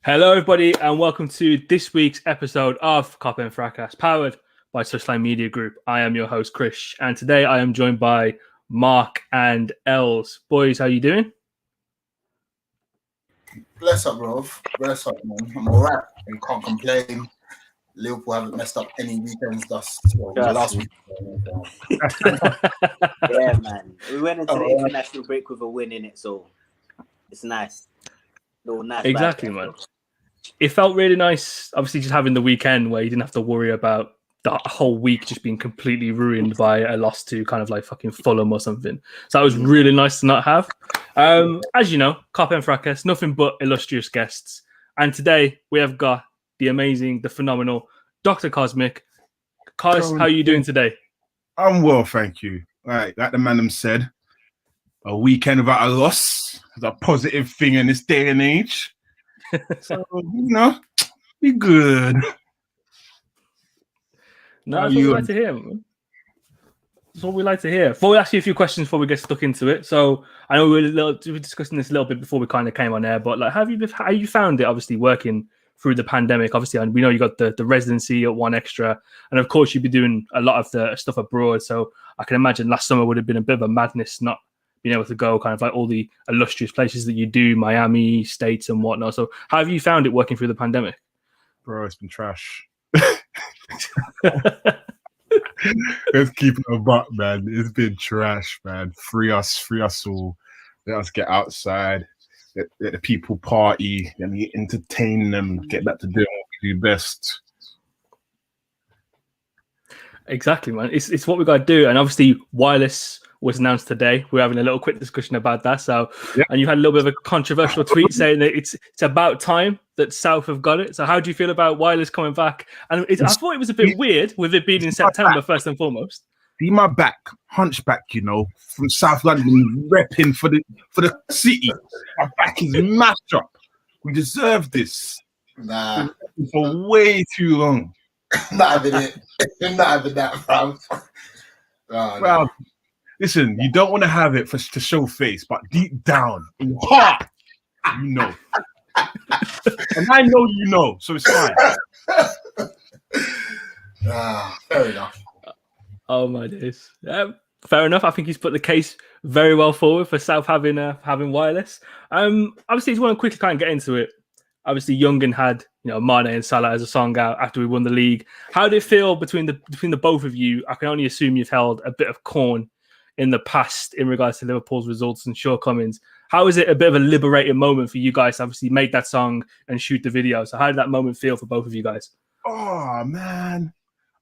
Hello, everybody, and welcome to this week's episode of Kop End Fracas, powered by Touchline Media Group. I am your host, Krish, and today I am joined by Mark and Els. Boys, how you doing? Bless up, bro. Bless up, man. I'm all right and can't complain. Liverpool haven't messed up any weekends thus last week. Yeah, man. We went into the international break with a win in it, so it's nice. Nice. Exactly, man. It felt really nice, obviously, just having the weekend where you didn't have to worry about the whole week just being completely ruined by a loss to kind of like fucking Fulham or something. So that was really nice to not have. As you know, Kop End Fracas, nothing but illustrious guests. And today we have got the amazing, the phenomenal Docta Cosmic. Carlos, how are you doing today? I'm well, thank you. Like the man said, a weekend without a loss is a positive thing in this day and age. So, be good. No, that's what we like to hear. That's what we like to hear. Before we ask you a few questions before we get stuck into it. So I know we were discussing this a little bit before we kind of came on air, but like, how you found it? Obviously, working through the pandemic. Obviously, and we know you got the residency at One Extra, and of course, you'd be doing a lot of the stuff abroad. So I can imagine last summer would have been a bit of a madness not being able to go kind of like all the illustrious places that you do, Miami, States and whatnot. So how have you found it working through the pandemic? Bro, it's been trash. Let's keep it a buck, man. It's been trash, man. Free us all. Let us get outside. Let the people party. Let me entertain them. Get back to doing what we do best. Exactly, man. It's what we got to do. And obviously, wireless was announced today. We're having a little quick discussion about that. So, yeah. And you had a little bit of a controversial tweet saying that it's about time that South have got it. So, how do you feel about wireless coming back? And I thought it was a bit weird with it being in September, first and foremost. Be my back, hunchback, from South London, repping for the city. My back is mashed up. We deserve this. Nah, for way too long. Not having it. Not having that, fam. Well, listen, you don't want to have it to show face, but deep down, in your heart, you know. And I know you know, so it's fine. Fair enough. Oh my days. Fair enough. I think he's put the case very well forward for South having wireless. Obviously, I just want to quickly kind of get into it. Obviously, Youngin had Mane and Salah as a song out after we won the league. How did it feel between the both of you? I can only assume you've held a bit of corn in the past in regards to Liverpool's results and shortcomings. How is it a bit of a liberating moment for you guys to obviously make that song and shoot the video? So how did that moment feel for both of you guys? Oh, man.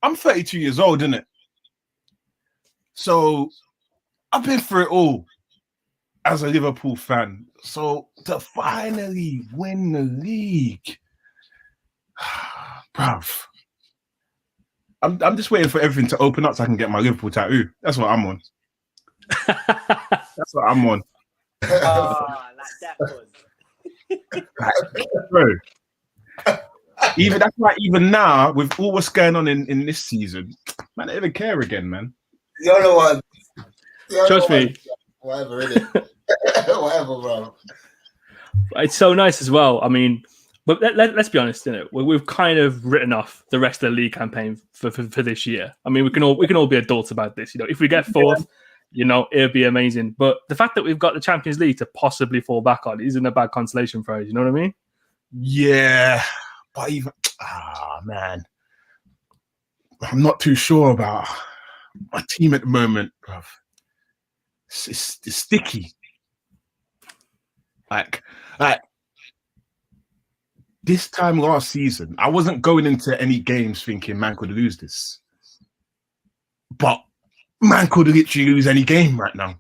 I'm 32 years old, innit? So I've been through it all as a Liverpool fan. So to finally win the league, bruv, I'm just waiting for everything to open up so I can get my Liverpool tattoo. That's what I'm on. That's what I'm on. Like that was. Bro. That's why even now, with all what's going on in this season, man, I don't even care again, man. You know what? Trust me. Whatever, innit? Whatever, bro. It's so nice as well. I mean, but let's be honest, innit? We've kind of written off the rest of the league campaign for this year. I mean, we can all be adults about this. If we get fourth, it'll be amazing. But the fact that we've got the Champions League to possibly fall back on isn't a bad consolation prize. You know what I mean? Yeah, but even man, I'm not too sure about my team at the moment, bruv. It's sticky. Like this time last season, I wasn't going into any games thinking man could lose this, but man could literally lose any game right now.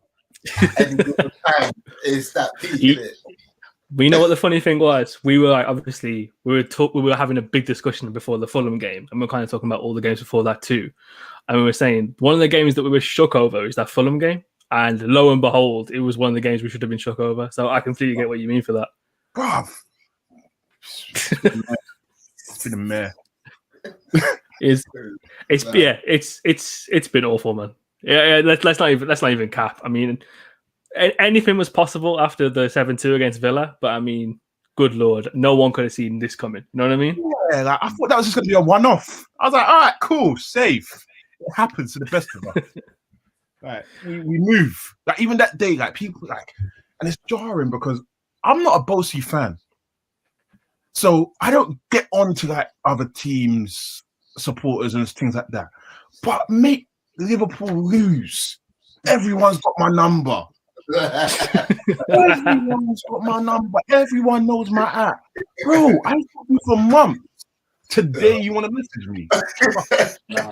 Any given time is that peak, isn't it? But you know what the funny thing was? We were obviously we were having a big discussion before the Fulham game, and we're kind of talking about all the games before that too. And we were saying one of the games that we were shook over is that Fulham game. And lo and behold, it was one of the games we should have been shook over. So I completely get what you mean for that. Bruv. It's been a mare. It's been awful, man. Yeah. Let's not even cap. I mean, anything was possible after the 7-2 against Villa, but I mean, good lord, no one could have seen this coming. You know what I mean? Yeah, like, I thought that was just going to be a one-off. I was like, all right, cool, safe. It happens to the best of us. Like, we move. Like, even that day, like, people, like, and it's jarring because I'm not a Bossy fan. So I don't get on to, like, other teams, supporters and things like that. But make Liverpool lose. Everyone's got my number. Everyone's got my number. Everyone knows my app. Bro, I told you for months. Today you want to message me. No.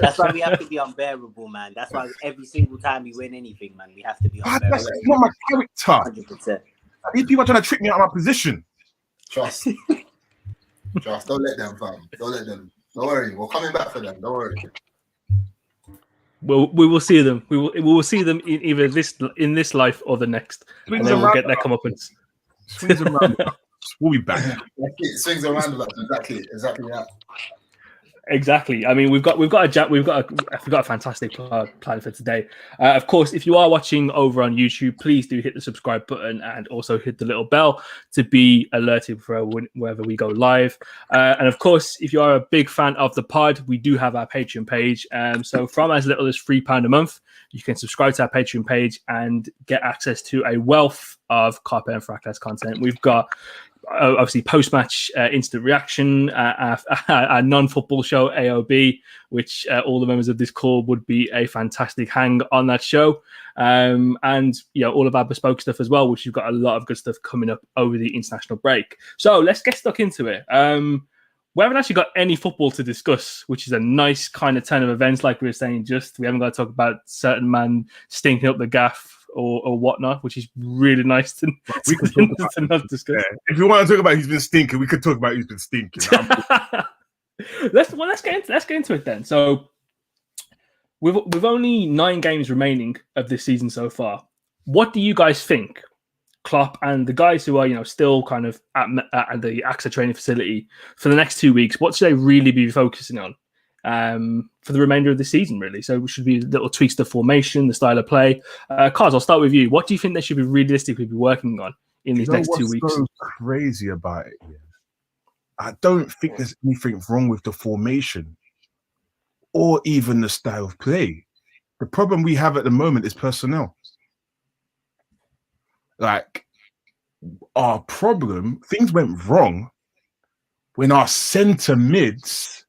That's why we have to be unbearable, man. That's why every single time we win anything, man, we have to be unbearable. That's not my character. 100%. These people are trying to trick me out of my position. Trust. Trust. Don't let them, fam. Don't let them. Don't worry. We're coming back for them. Don't worry. We will see them. We will see them in either this life or the next. Swings And then we'll around get their comeuppance. Swings around. We'll be back. Swings around about exactly that. Exactly. I mean, we've got a fantastic plan for today. Of course, if you are watching over on YouTube, please do hit the subscribe button and also hit the little bell to be alerted for wherever we go live. And of course, if you are a big fan of the pod, we do have our Patreon page. So from as little as £3 a month, you can subscribe to our Patreon page and get access to a wealth of Kop End Fracas content. We've got obviously post-match instant reaction, our non-football show AOB, which all the members of this call would be a fantastic hang on that show, and all of our bespoke stuff as well, which you've got a lot of good stuff coming up over the international break. So let's get stuck into it. We haven't actually got any football to discuss, which is a nice kind of turn of events. Like we were saying, we haven't got to talk about certain man stinking up the gaff or whatnot, which is really nice to not discuss. Yeah. If you want to talk about who's been stinking, we could talk about who's been stinking. Let's get into it then. So we've only 9 games remaining of this season so far. What do you guys think, Klopp and the guys who are still kind of at the AXA training facility for the next 2 weeks? What should they really be focusing on for the remainder of the season, really? So we should be little tweaks to formation, the style of play. Kaz, I'll start with you. What do you think they should be realistically be working on in these next 2 weeks? What's so crazy about it? Yeah. I don't think there's anything wrong with the formation or even the style of play. The problem we have at the moment is personnel. Like, our problem, things went wrong when our centre mids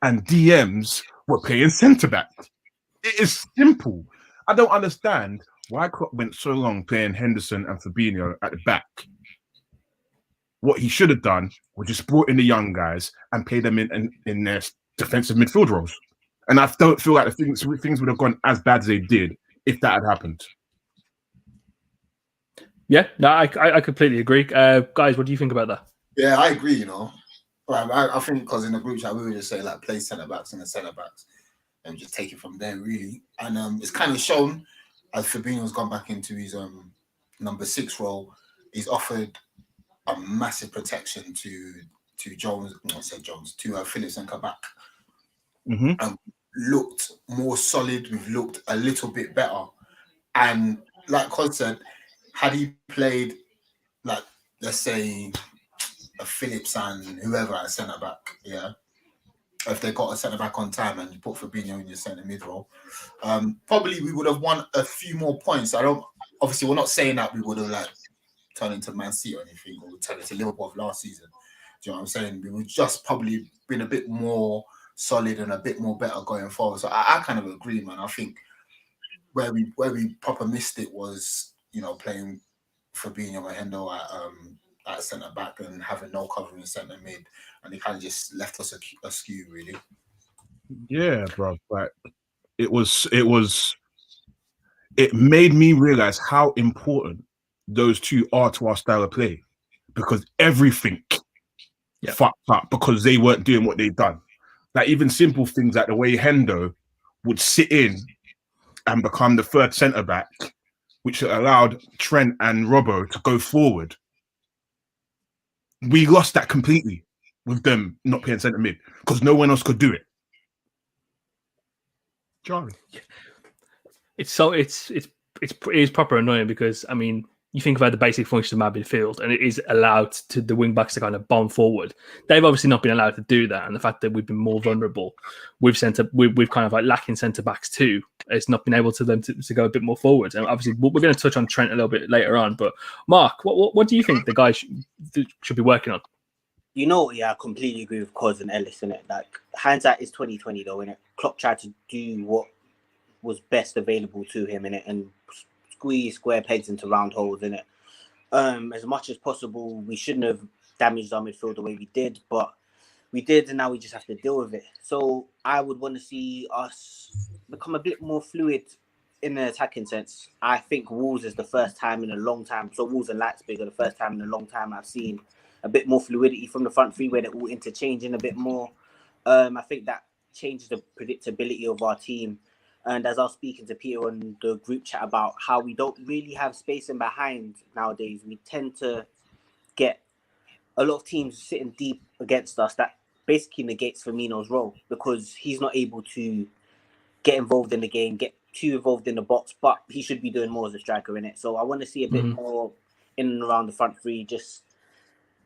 and DMs were playing centre back. It is simple. I don't understand why Klopp went so long playing Henderson and Fabinho at the back. What he should have done was just brought in the young guys and play them in their defensive midfield roles. And I don't feel like things would have gone as bad as they did if that had happened. Yeah, no, I completely agree. Guys, what do you think about that? Yeah, I agree. I think because in the group chat we would just say like play centre backs and the centre backs and just take it from there really. And it's kind of shown as Fabinho's gone back into his number 6 role. He's offered a massive protection to Jones. I said Jones to Phillips and Kabak. Looked more solid. We've looked a little bit better. And like Cod said, had he played like let's say a Phillips and whoever at centre back, if they got a centre back on time and you put Fabinho in your centre mid role, probably we would have won a few more points. Obviously we're not saying that we would have like turned into Man City or anything, or turned into Liverpool of last season. Do you know what I'm saying? We would just probably been a bit more solid and a bit more better going forward. So I kind of agree, man. I think where we proper missed it was playing Fabinho and Hendo at centre back and having no cover in centre mid, and he kind of just left us askew, really. Yeah, bro. But it made me realize how important those two are to our style of play, because everything fucked up because they weren't doing what they'd done. Like even simple things like the way Hendo would sit in and become the third centre back, which allowed Trent and Robbo to go forward. We lost that completely with them not playing centre mid because no one else could do it. Charlie, It is proper annoying because I mean you think about the basic function of our midfield, and it is allowed to the wing backs to kind of bomb forward. They've obviously not been allowed to do that, and the fact that we've been more vulnerable, we've kind of like lacking centre backs too. It's not been able to them to go a bit more forward. And obviously, we're going to touch on Trent a little bit later on. But Mark, what do you think the guys should be working on? You know, yeah, I completely agree with Cos and Ellis in it. Like, hindsight is 2020 though, innit? Klopp tried to do what was best available to him in it and squeeze square pegs into round holes in it. As much as possible, we shouldn't have damaged our midfield the way we did, but we did, and now we just have to deal with it. So I would want to see us become a bit more fluid in the attacking sense. I think Wolves is the first time in a long time. So Wolves and Leipzig are the first time in a long time I've seen a bit more fluidity from the front three where they're all interchanging a bit more. I think that changes the predictability of our team. And as I was speaking to Peter on the group chat about how we don't really have space in behind nowadays, we tend to get a lot of teams sitting deep against us. That basically negates Firmino's role because he's not able to get involved in the game, get too involved in the box, but he should be doing more as a striker in it. So I want to see a bit more in and around the front three, just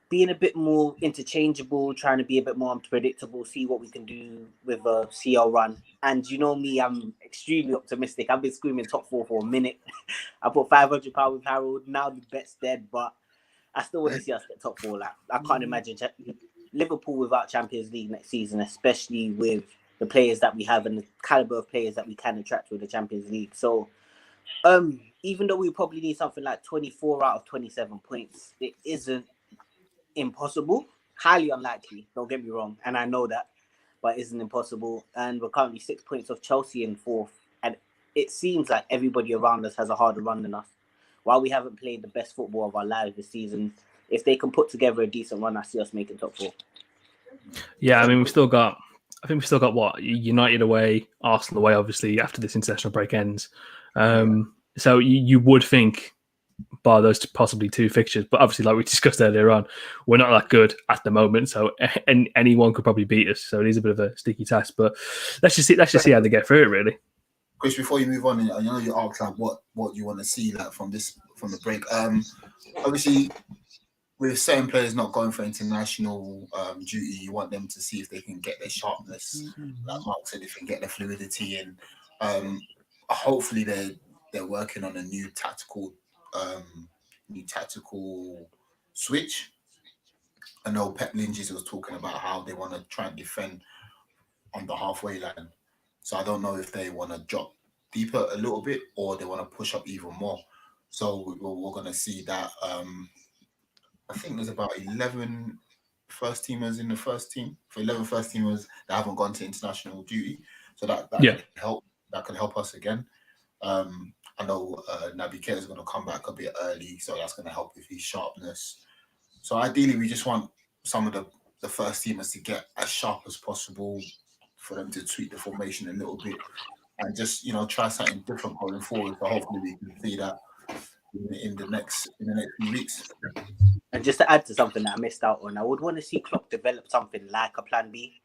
being a bit more interchangeable, trying to be a bit more unpredictable, see what we can do with a CL run. And you know me, I'm extremely optimistic. I've been screaming top four for a minute. I put £500 with Harold. Now the bet's dead, but I still want to see us get top four. Like, I can't imagine Liverpool without Champions League next season, especially with the players that we have and the caliber of players that we can attract with the Champions League. So even though we probably need something like 24 out of 27 points, it isn't impossible, highly unlikely, don't get me wrong, and I know that, but it isn't impossible. And we're currently 6 points off Chelsea in fourth, and it seems like everybody around us has a harder run than us. While we haven't played the best football of our lives this season, if they can put together a decent run, I see us making top four. Yeah, I mean, we've still got what, United away, Arsenal away, obviously, after this international break ends. So you would think, bar those possibly two fixtures, but obviously, like we discussed earlier on, we're not that good at the moment, so anyone could probably beat us. So it is a bit of a sticky task, but let's just see how they get through it, really. Chris, before you move on, I know you asked like what you want to see like from the break. Obviously, with certain players not going for international duty, you want them to see if they can get their sharpness, like Mark said, if they can get their fluidity in. Hopefully, they're working on a new tactical switch. I know Pep Lingis was talking about how they want to try and defend on the halfway line. So I don't know if they want to drop deeper a little bit or they want to push up even more. So we're going to see that. I think there's about 11 first teamers in the first team. For 11 first teamers that haven't gone to international duty. So that can help. That can help us again. I know Naby Keita is going to come back a bit early, so that's going to help with his sharpness. So ideally, we just want some of the first teamers to get as sharp as possible for them to tweak the formation a little bit and just try something different going forward. So hopefully we can see that in the next few weeks. And just to add to something that I missed out on, I would want to see Klopp develop something like a plan B.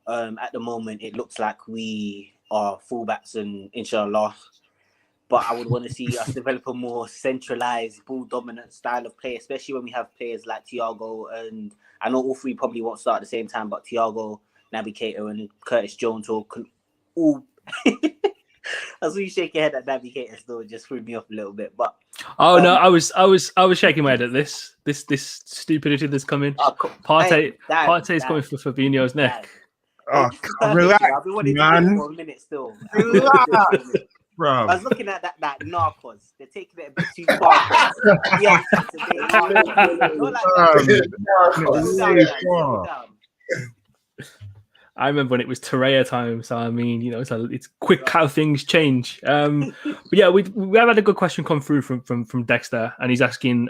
At the moment, it looks like we are fullbacks and inshallah. But I would want to see us develop a more centralised, ball-dominant style of play, especially when we have players like Thiago. And I know all three probably won't start at the same time, but Thiago, Naby Keita, and Curtis Jones all... I saw you shake your head at Naby Keita still, just threw me off a little bit. But no, I was shaking my head at this stupidity that's coming. Partey is coming for Fabinho's neck. Relax, I've been wanting man. to do it for a minute still. Bro. I was looking at that Narcos. They're taking it a bit too far. Yeah, I remember when it was Torreira time, so I mean, it's quick how things change. But yeah, we have had a good question come through from Dexter, and he's asking,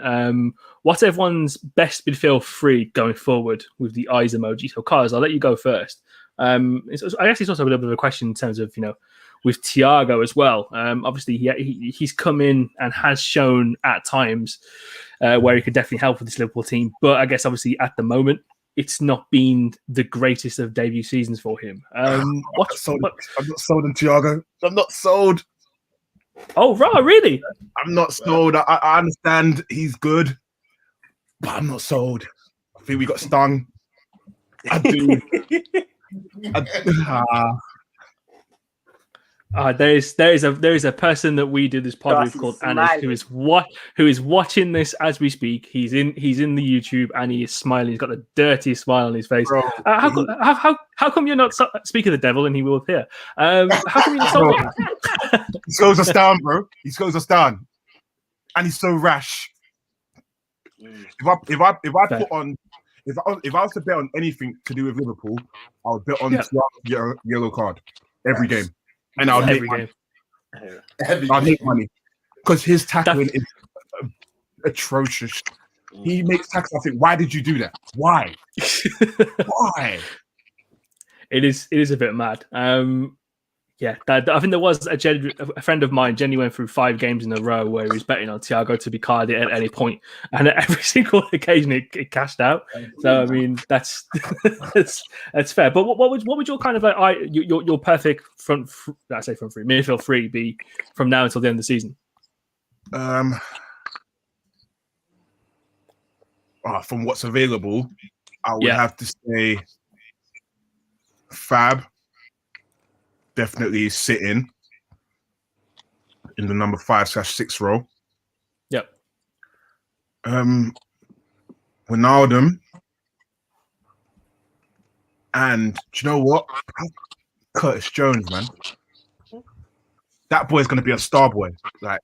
what's everyone's best midfield three going forward with the eyes emoji? So, Kaz, I'll let you go first. I guess it's also a little bit of a question in terms of with Thiago as well. Obviously, he's come in and has shown at times where he could definitely help with this Liverpool team. But I guess obviously at the moment, it's not been the greatest of debut seasons for him. I'm not sold on Thiago. I'm not sold. Oh, right, really? I'm not sold. I understand he's good, but I'm not sold. I think we got stung. I do. There is a person that we do this pod with called Anis who is watching this as we speak. He's in the YouTube and he is smiling. He's got the dirtiest smile on his face. Bro, How come you're not speak of the devil and he will appear? How come you're not sold? He slows us down, bro. He slows us down, and he's so rash. If I was to bet on anything to do with Liverpool, I would bet on yellow card every game, and I'll make money. I'll make money because his tackling is atrocious. He makes tackles. I think, why did you do that? Why? Why? It is a bit mad. I think there was a friend of mine. Jenny went through 5 games in a row where he was betting on Thiago to be carded at any point, and at every single occasion it cashed out. So I mean, that's fair. But what would your kind of your perfect midfield three be from now until the end of the season? From what's available, I would have to say Fab. Definitely sitting in the number 5/6 role. Yep. Wijnaldum, and do you know what? Curtis Jones, man. That boy's gonna be a star boy. Like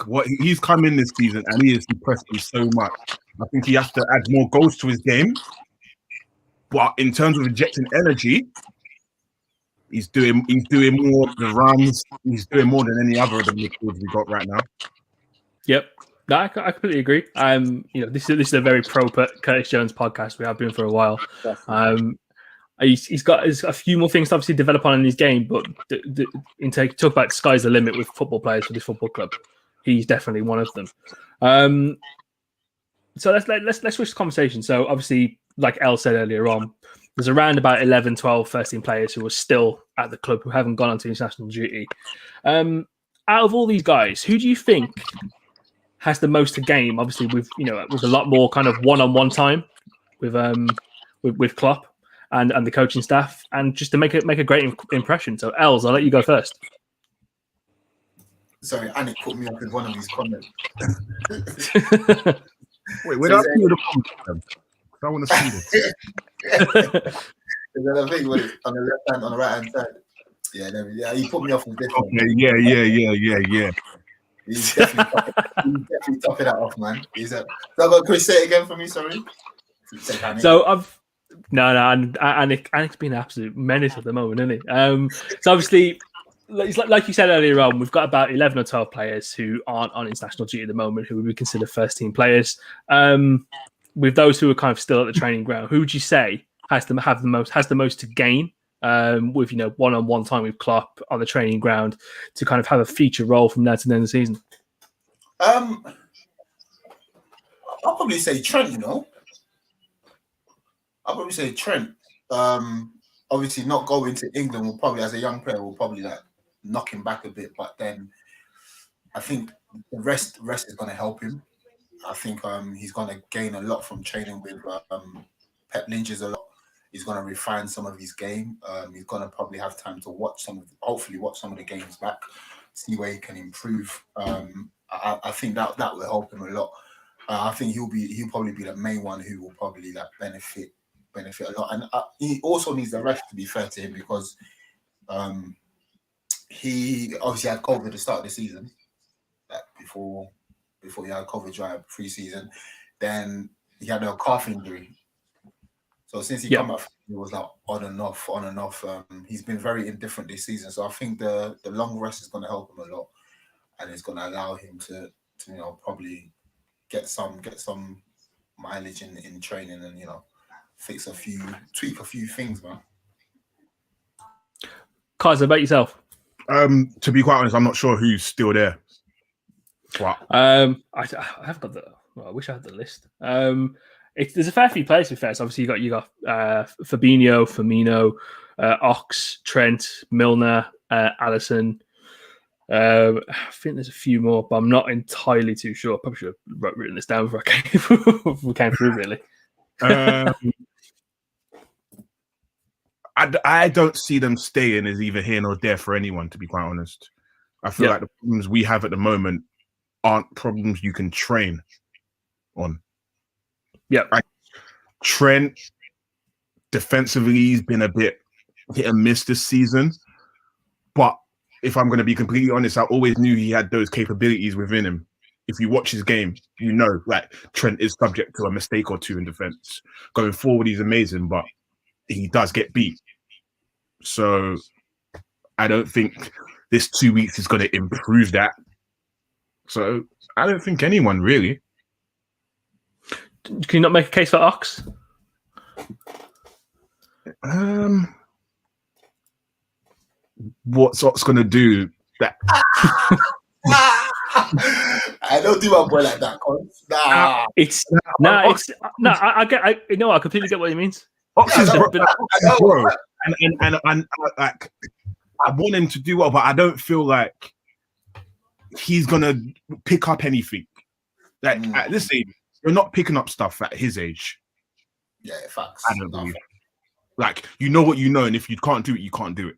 what he's come in this season and he has impressed me so much. I think he has to add more goals to his game. But in terms of injecting energy, he's doing more of the runs. He's doing more than any other of the midfielders we got right now. Yep, no, I completely agree. This is a very pro Curtis Jones podcast. We have been for a while. He's got a few more things to obviously develop on in his game, but talk about sky's the limit with football players for this football club. He's definitely one of them. So let's switch the conversation. So obviously, like El said earlier on, there's around about 11, 12 first-team players who are still at the club who haven't gone on to international duty. Out of all these guys, who do you think has the most to gain? Obviously, with a lot more kind of one-on-one time with Klopp and the coaching staff, and just to make a great impression. So, Els, I'll let you go first. Sorry, Anik put me up with one of these comments. Wait, we're not seeing the comments. I want to see this. Is that a thing when it's on the left hand, on the right hand side? Yeah, he put me off with this one. Okay, yeah. He's definitely topping that off, man. So I've got Chris, say it again for me, sorry. So Anik's been an absolute menace at the moment, isn't he? So obviously, like you said earlier on, we've got about 11 or 12 players who aren't on international duty at the moment, who we consider first-team players. With those who are kind of still at the training ground, who would you say has the most to gain with one-on-one time with Klopp on the training ground to kind of have a feature role from now to the end of the season? I'll probably say Trent. I'll probably say Trent. Obviously, not going to England will probably, as a young player, will probably knock him back a bit. But then I think the rest is going to help him. I think he's going to gain a lot from training with Pep Lynch's a lot. He's going to refine some of his game. He's going to probably have time to hopefully watch some of the games back, see where he can improve. I think that will help him a lot. I think he'll probably be the main one who will probably benefit a lot. And he also needs the rest, to be fair to him, because he obviously had COVID at the start of the season, before he had COVID dry pre-season. Then he had a calf injury. So since he come up, it was on and off. He's been very indifferent this season. So I think the long rest is going to help him a lot, and it's going to allow him to probably get some mileage in training and tweak a few things, man. Kaiser, about yourself? To be quite honest, I'm not sure who's still there. What? I have got I wish I had the list. There's a fair few players to be fair. So obviously you got Fabinho, Firmino, Ox, Trent, Milner, Alisson. I think there's a few more, but I'm not entirely too sure. Probably should have written this down before we came through, really. I don't see them staying as either here nor there for anyone, to be quite honest. I feel like the problems we have at the moment aren't problems you can train on. Yeah. Like, Trent, defensively, he's been a bit hit and miss this season. But if I'm going to be completely honest, I always knew he had those capabilities within him. If you watch his game, you know, like, Trent is subject to a mistake or two in defense. Going forward, he's amazing, but he does get beat. So I don't think this 2 weeks is going to improve that. So I don't think anyone really. Can you not make a case for Ox? What's Ox going to do? That I don't do my boy like that. Nah. I get. I completely get what he means. Ox is bro. And like, I want him to do well, but I don't feel like he's gonna pick up anything. Like at this age, you're not picking up stuff at his age. Yeah, facts. I don't believe. Like, you know what you know, and if you can't do it, you can't do it.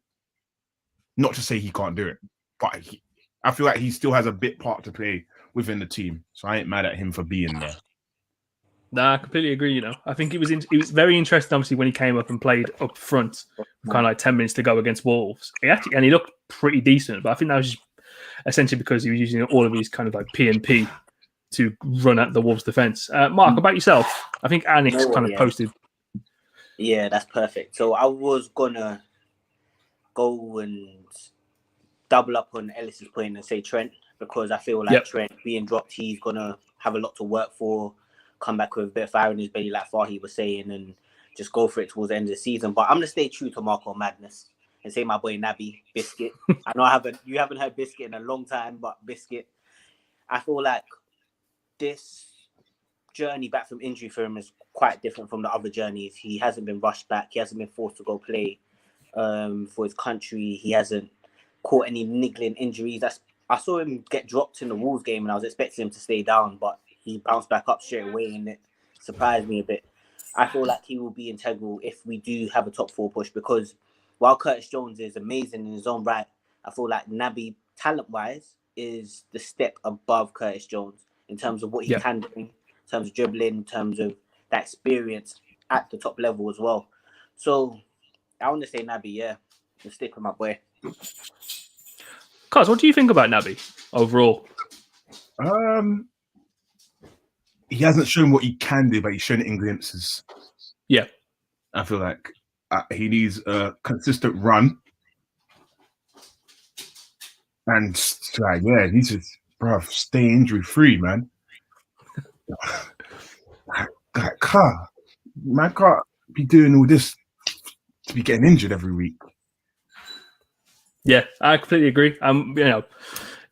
Not to say he can't do it, but I feel like he still has a bit part to play within the team. So I ain't mad at him for being there. Nah, I completely agree. You know, I think it was very interesting. Obviously, when he came up and played up front, kind of like 10 minutes to go against Wolves, he looked pretty decent. But I think that was just essentially because he was using all of his kind of like P&P to run at the Wolves' defense. Mark, about yourself? I think Annick's kind of posted. Yeah, that's perfect. So I was gonna go and double up on Ellis's point and say Trent, because I feel like Trent being dropped, he's gonna have a lot to work for. Come back with a bit of fire in his belly, like Fahy was saying, and just go for it towards the end of the season. But I'm gonna stay true to Marco Madness and say my boy Naby Biscuit. I know you haven't heard Biscuit in a long time, but Biscuit, I feel like this journey back from injury for him is quite different from the other journeys. He hasn't been rushed back. He hasn't been forced to go play for his country. He hasn't caught any niggling injuries. I saw him get dropped in the Wolves game, and I was expecting him to stay down, but he bounced back up straight away, and it surprised me a bit. I feel like he will be integral if we do have a top four push, because while Curtis Jones is amazing in his own right, I feel like Naby, talent-wise, is the step above Curtis Jones in terms of what he can do, in terms of dribbling, in terms of that experience at the top level as well. So I want to say Naby, and stick with my boy. Cos, what do you think about Naby overall? He hasn't shown what he can do, but he's shown it in glimpses. Yeah. I feel like he needs a consistent run. And he's just, stay injury free, man. Man can't be doing all this to be getting injured every week. Yeah, I completely agree.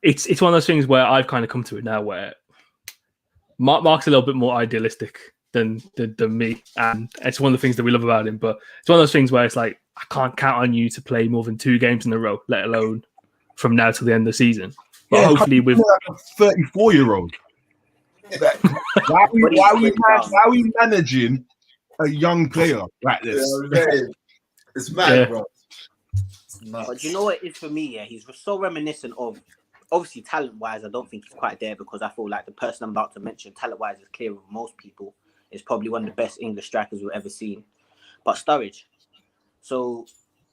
It's one of those things where I've kind of come to it now where Mark's a little bit more idealistic than me, and it's one of the things that we love about him. But it's one of those things where it's like, I can't count on you to play more than 2 games in a row, let alone from now till the end of the season. But hopefully, with like a 34-year-old, why are we managing a young player like this? It's mad, bro. But you know what it is for me? Yeah, he's so reminiscent of, obviously talent-wise, I don't think he's quite there, because I feel like the person I'm about to mention, talent-wise, is clear with most people. Is probably one of the best English strikers we've ever seen. But Sturridge. So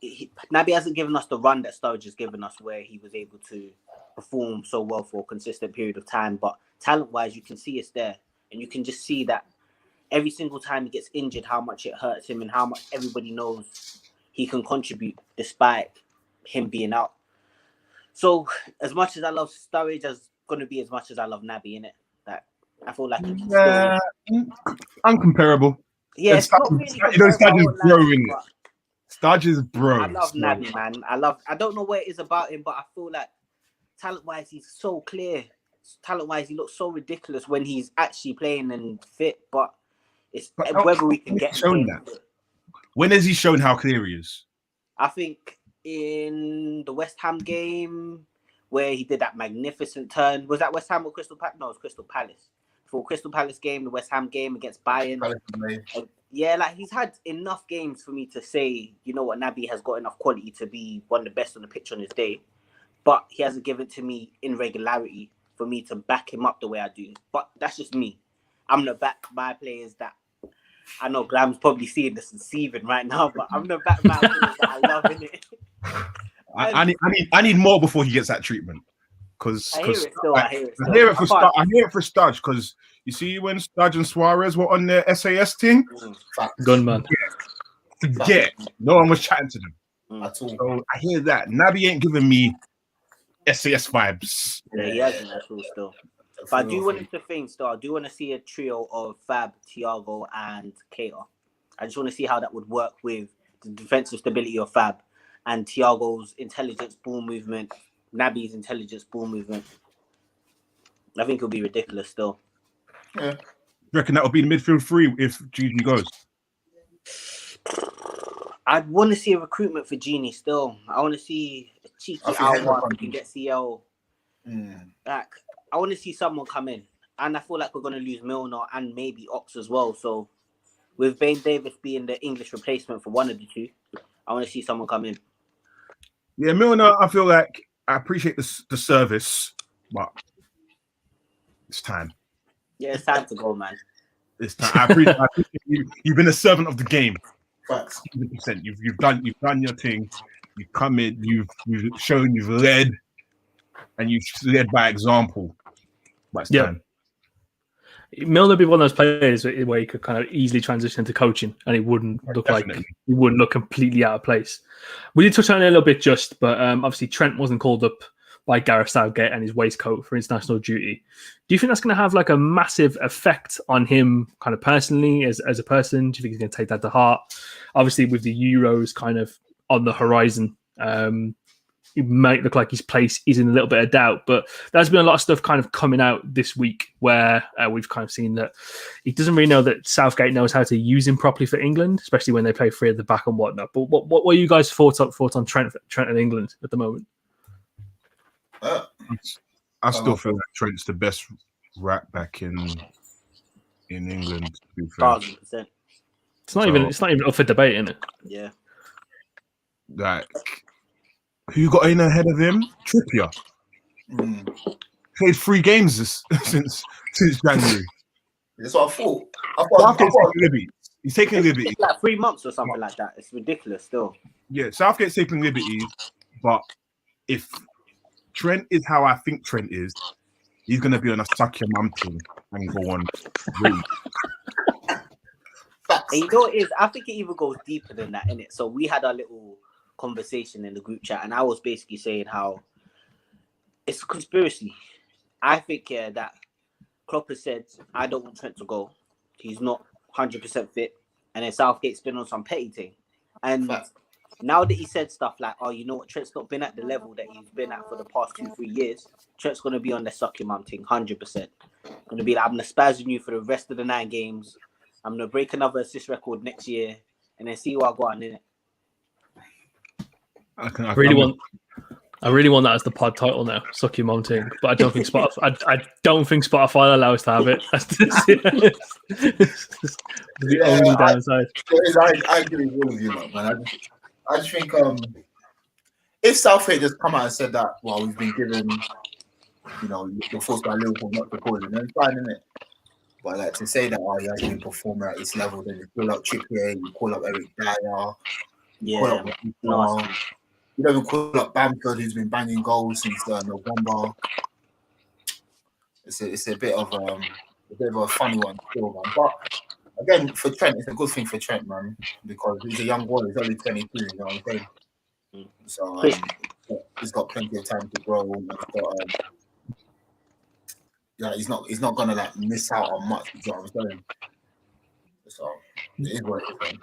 Naby hasn't given us the run that Sturridge has given us, where he was able to perform so well for a consistent period of time. But talent-wise, you can see it's there. And you can just see that every single time he gets injured, how much it hurts him and how much everybody knows he can contribute despite him being out. So as much as I love Sturridge, there's going to be as much as I love Naby in it. That I feel like he can still... uncomparable. Yeah, it's not really Sturridge is bro, in it. Sturridge is bro. I love Naby, man. I don't know what it is about him, but I feel like talent-wise, he's so clear. Talent-wise, he looks so ridiculous when he's actually playing and fit. But it's whether we can get him. When has he shown how clear he is? I think in the West Ham game, where he did that magnificent turn. Was that West Ham or Crystal Palace? No, it was Crystal Palace. For Crystal Palace game, the West Ham game against Bayern. Yeah, like he's had enough games for me to say, you know what, Naby has got enough quality to be one of the best on the pitch on his day. But he hasn't given it to me in regularity for me to back him up the way I do. But that's just me. I'm gonna back my players that I know Glam's probably seeing this and seething right now, but I'm gonna back my players that I love, innit? I need more before he gets that treatment. Because I hear it still. I hear it for Studge, because you see when Studge and Suarez were on their SAS thing, Gunman. Forget. No one was chatting to them. At all. So I hear that. Naby ain't giving me SAS vibes. Yeah, he hasn't at all still. But I do want to think still. I do want to see a trio of Fab, Thiago, and Keita. I just want to see how that would work with the defensive stability of Fab and Thiago's intelligence, ball movement, Naby's intelligence, ball movement. I think it'll be ridiculous still. Yeah. You reckon that will be the midfield three if Gigi goes? I'd want to see a recruitment for Genie still. I want to see a cheeky Alwan who can get CL. Like, I want to see someone come in. And I feel like we're going to lose Milner and maybe Ox as well. So with Ben Davis being the English replacement for one of the two, I want to see someone come in. Yeah, Milner, I feel like I appreciate the service, but it's time. Yeah, it's time to go, man. It's time. I appreciate you've been a servant of the game. Facts. 100%. You've done your thing. You've come in. You've shown. You've led, and you've led by example. But it's time. Milner would be one of those players where he could kind of easily transition into coaching, and he wouldn't look completely out of place. We did touch on it a little bit, but obviously Trent wasn't called up by Gareth Southgate and his waistcoat for international duty. Do you think that's going to have like a massive effect on him, kind of personally as a person? Do you think he's going to take that to heart? Obviously, with the Euros kind of on the horizon, it might look like his place is in a little bit of doubt, but there's been a lot of stuff kind of coming out this week where we've kind of seen that he doesn't really know that Southgate knows how to use him properly for England, especially when they play three at the back and whatnot. But what were you guys' thoughts on Trent and England at the moment? I still feel like Trent's the best right back in England. To be fair. 1,000%. It's not even up for debate, is it? Yeah. Like, who got in ahead of him? Trippier. Played 3 games since January. That's what I thought. He's taking liberties. It's like 3 months or something like that. It's ridiculous still. Yeah, Southgate's taking liberties, but if Trent is how I think Trent is, he's going to be on a suck your mum thing and go on. Really. And you know what it is? I think it even goes deeper than that, innit? So we had our little conversation in the group chat, and I was basically saying how it's a conspiracy. I think that Klopp has said, I don't want Trent to go. He's not 100% fit. And then Southgate's been on some petty thing. And now that he said stuff like, oh, you know what, Trent's not been at the level that he's been at for the past 2-3 years, Trent's going to be on the suck your mum thing, 100%. Going to be like, I'm going to spaz on you for the rest of the 9 games. I'm going to break another assist record next year and then see what I got on in it. I really want that as the pod title now, "Suck Your Mum Ting," but I don't think Spotify will allow us to have it. That's the only downside. I agree with all of you, man. I just think if Southgate just come out and said that, well, we've been given, you're forced by Liverpool not to call it, then fine, isn't it? But like to say that, he hasn't been performing at this level, then you call up Trippier, you call up Eric Dyer, you don't even call up Bamford, who's been banging goals since November. It's a bit of a funny one still, man. But again, for Trent, it's a good thing for Trent, man, because he's a young boy. He's only 22. You know what I'm saying? So he's got plenty of time to grow. He's not gonna like miss out on much. You know what I'm saying? So it is what it is, man.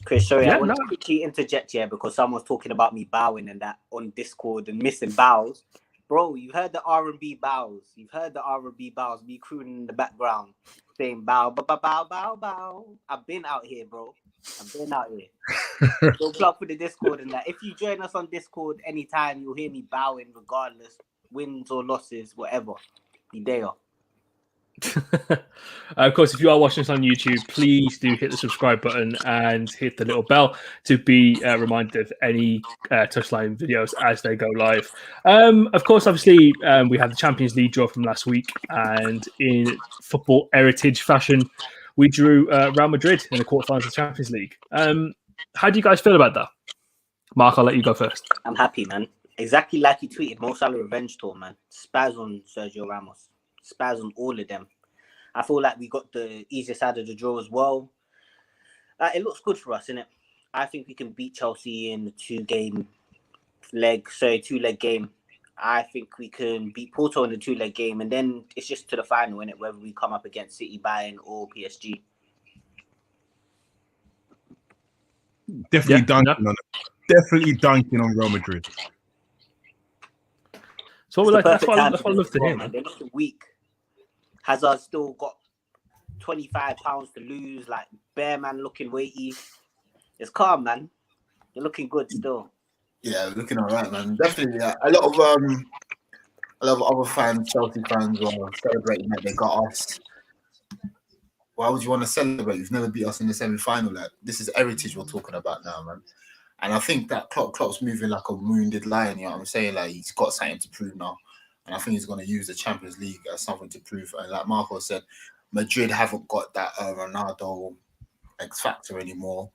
Chris, sorry, I want to quickly interject here because someone's talking about me bowing and that on Discord and missing bows. Bro, you've heard the R&B bows. You've heard the R&B bows, me crooning in the background. saying bow, bow, bow, bow, bow, bow. I've been out here, bro. I've been out here. Don't plug for the Discord and that. If you join us on Discord anytime, you'll hear me bowing regardless, wins or losses, whatever. Be there. Of course, if you are watching us on YouTube, please do hit the subscribe button and hit the little bell to be reminded of any touchline videos as they go live. Of course, obviously, we had the Champions League draw from last week, and in football heritage fashion, we drew Real Madrid in the quarterfinals of the Champions League. How do you guys feel about that? Mark, I'll let you go first. I'm happy, man. Exactly like you tweeted, Mo Salah revenge tour, man. Spaz on Sergio Ramos. Spaz on all of them. I feel like we got the easiest side of the draw as well. It looks good for us, innit? I think we can beat Chelsea in the two-leg game. I think we can beat Porto in the two-leg game, and then it's just to the final, innit? Whether we come up against City, Bayern, or PSG. Definitely dunking on it. Definitely dunking on Real Madrid. So that's what I love to hear, man. They're looking weak. Hazard still got £25 to lose. Like Bear man looking weighty. It's calm, man. They're looking good still. Yeah, looking all right, man. Definitely. Yeah. A lot of other fans, Chelsea fans, are celebrating that they got us. Why would you want to celebrate? You've never beat us in the semi-final. Like, this is heritage we're talking about now, man. And I think that Klopp's moving like a wounded lion. You know what I'm saying? Like, he's got something to prove now. And I think he's going to use the Champions League as something to prove. And like Marco said, Madrid haven't got that Ronaldo X factor anymore.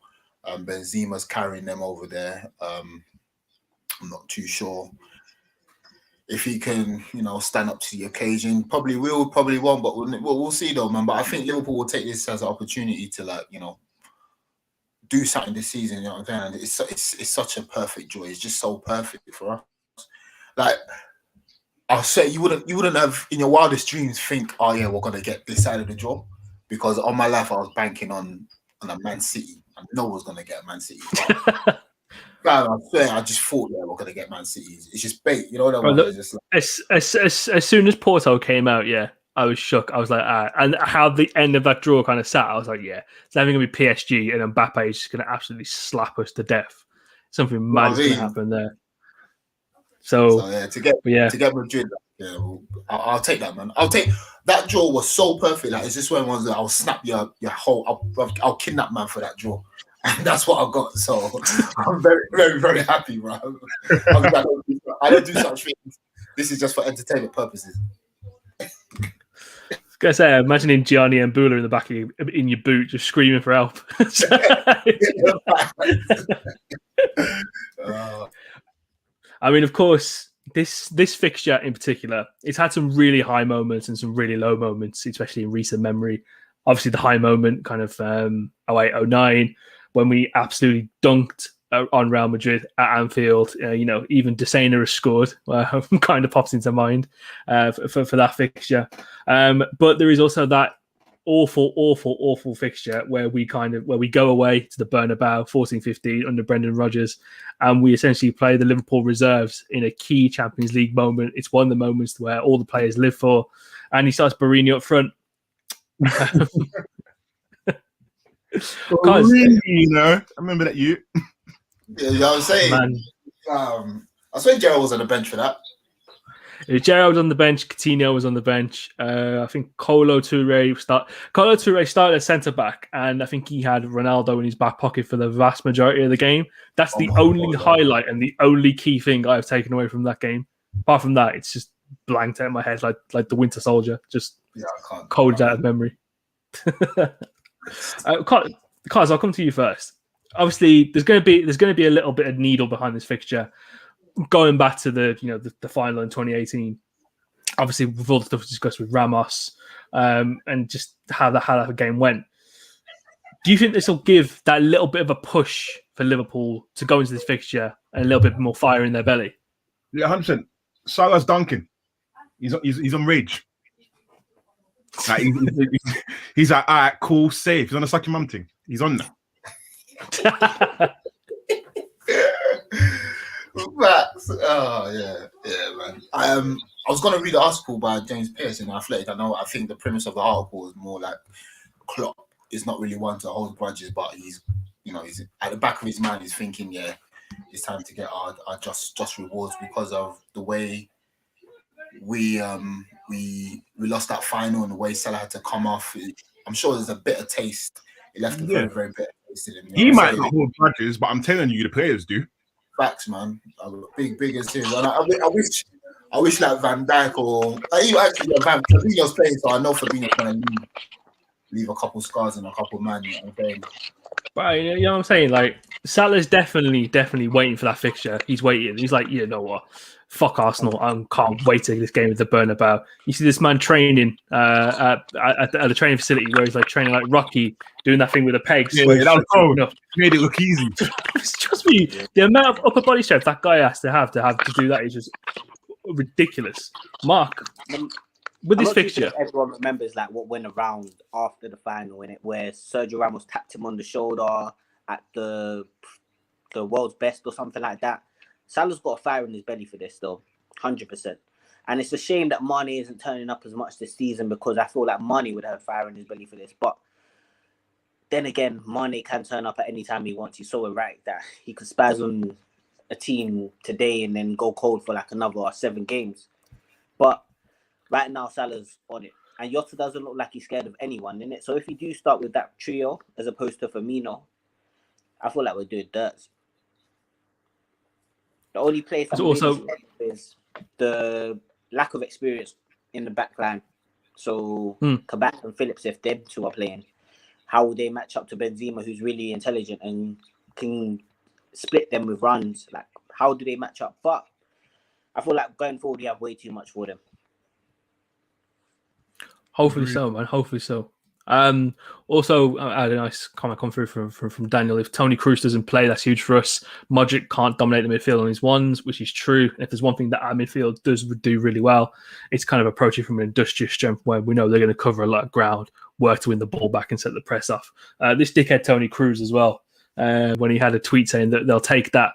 Benzema's carrying them over there. I'm not too sure if he can, stand up to the occasion. Probably will, probably won't, but we'll see though, man. But I think Liverpool will take this as an opportunity to do something this season. You know what I'm saying? It's such a perfect joy. It's just so perfect for us. Like, I'll say you wouldn't have in your wildest dreams think, oh yeah, we're gonna get this side of the draw, because all my life I was banking on a Man City. I know I was gonna get Man City. I swear, I just thought we're gonna get Man City. It's just bait, you know what I mean? Just like... as soon as Porto came out, yeah, I was shook. I was like, and how the end of that draw kind of sat, I was like, yeah, it's either gonna be PSG and Mbappe is just gonna absolutely slap us to death. Something mad's gonna happen there. So yeah, to get Madrid, yeah, I'll take that, man. I'll take that draw. Was so perfect. Like, it's just one of those that I'll snap your whole. I'll kidnap man for that draw, and that's what I got. So I'm very, very, very happy, bro. I don't do such things. This is just for entertainment purposes. I was gonna say, imagining Gianni and Bula in the back of in your boot, just screaming for help. I mean, of course, this fixture in particular, it's had some really high moments and some really low moments, especially in recent memory. Obviously, the high moment kind of 08-09 when we absolutely dunked on Real Madrid at Anfield. Even Desena has scored. Kind of pops into mind for that fixture. But there is also that awful fixture where we go away to the Bernabeu 14-15 under Brendan Rodgers, and we essentially play the Liverpool reserves in a key Champions League moment. It's one of the moments where all the players live for, and he starts Barini up front. I remember that you. Yeah, I was saying, man. I swear Gerald was on the bench for that. Gerald on the bench, Coutinho was on the bench. I think Kolo Touré started at centre back, and I think he had Ronaldo in his back pocket for the vast majority of the game. That's the only highlight and the only key thing I've taken away from that game. Apart from that, it's just blanked out in my head like the Winter Soldier, just cold out of memory. Kaz, I'll come to you first. Obviously, there's going to be a little bit of needle behind this fixture. Going back to the final in 2018, obviously with all the stuff we discussed with Ramos, and just how that game went. Do you think this will give that little bit of a push for Liverpool to go into this fixture and a little bit more fire in their belly? Yeah, 100%. Salah's dunking. He's on rage. Like, he's like, all right, cool, safe. He's on a suck your mum thing. He's on that. Facts. Oh yeah, man. I was going to read an article by James Pearce in Athletic. I think the premise of the article is more like Klopp is not really one to hold grudges, but he's at the back of his mind, he's thinking, yeah, it's time to get our just rewards because of the way we lost that final and the way Salah had to come off. I'm sure there's a bitter taste. It left a very, very bitter taste in him. He might not hold grudges, but I'm telling you, the players do. Facts, man. Big as him. And I wish like Van Dijk or Fabinho's playing, so I know Fabinho's going to leave a couple scars and a couple man. You know what I'm saying? But you know what I'm saying? Like Salah's definitely waiting for that fixture. He's waiting. He's like, you know what? Fuck Arsenal. I can't wait to this game at the Bernabeu. You see this man training at the training facility where he's like training like Rocky, doing that thing with the pegs. Yeah, that was made it look easy. Trust me, the amount of upper body strength that guy has to do that is just ridiculous. Mark, with this fixture, everyone remembers like what went around after the final in it, where Sergio Ramos tapped him on the shoulder at the world's best or something like that. Salah's got a fire in his belly for this, though, 100%. And it's a shame that Mane isn't turning up as much this season because I feel like Mane would have fire in his belly for this. But then again, Mane can turn up at any time he wants. He's so right that he could spaz on a team today and then go cold for like another 7 games. But right now, Salah's on it. And Jota doesn't look like he's scared of anyone, innit? So if you do start with that trio as opposed to Firmino, I feel like we're doing dirt. The only place is the lack of experience in the back line. So Kabak and Phillips, if them two are playing, how will they match up to Benzema, who's really intelligent and can split them with runs? Like, how do they match up? But I feel like going forward, we have way too much for them. Hopefully so, man. Hopefully so. Also, I had a nice comment come through from Daniel. If Toni Kroos doesn't play, that's huge for us. Modric can't dominate the midfield on his ones, which is true. If there's one thing that our midfield does do really well, it's kind of approaching from an industrious strength where we know they're going to cover a lot of ground, work to win the ball back and set the press off. This dickhead Toni Kroos as well, when he had a tweet saying that they'll take that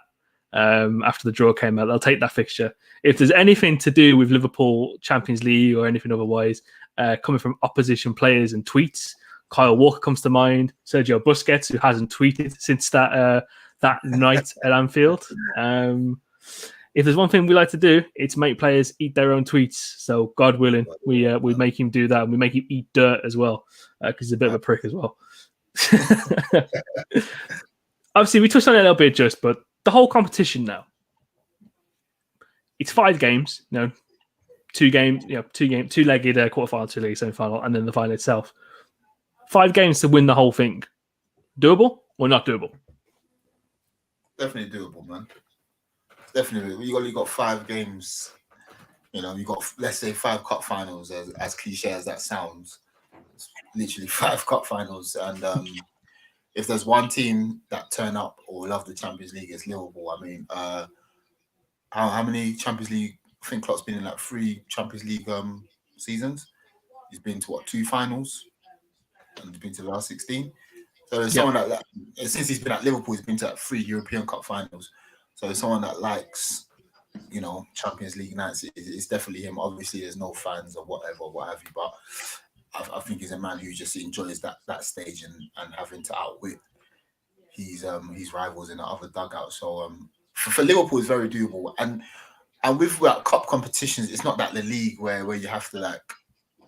after the draw came out, they'll take that fixture. If there's anything to do with Liverpool Champions League or anything otherwise, coming from opposition players and tweets, Kyle Walker comes to mind, Sergio Busquets, who hasn't tweeted since that night at Anfield. If there's one thing we like to do, it's make players eat their own tweets. So God willing, we make him do that, and we make him eat dirt as well, because he's a bit of a prick as well. Obviously, we touched on it a little bit but the whole competition now, it's 5 games, two-legged quarterfinal, 2-legged semi-final, and then the final itself. 5 games to win the whole thing. Doable or not doable? Definitely doable, man. Definitely. You got 5 games. You got, let's say, 5 cup finals. As cliche as that sounds, it's literally 5 cup finals. And if there's one team that turn up or love the Champions League, it's Liverpool. I mean, how many Champions League? I think Klopp's been in like 3 Champions League seasons. He's been to 2 finals, and he's been to the last 16. So there's someone like that. Since he's been at Liverpool, he's been to 3 European Cup finals. So there's someone that likes, Champions League nights. It's definitely him. Obviously, there's no fans or whatever, what have you. But I think he's a man who just enjoys that stage and having to outwit his rivals in the other dugout. So for Liverpool, it's very doable. And with cup competitions, it's not that the league where you have to like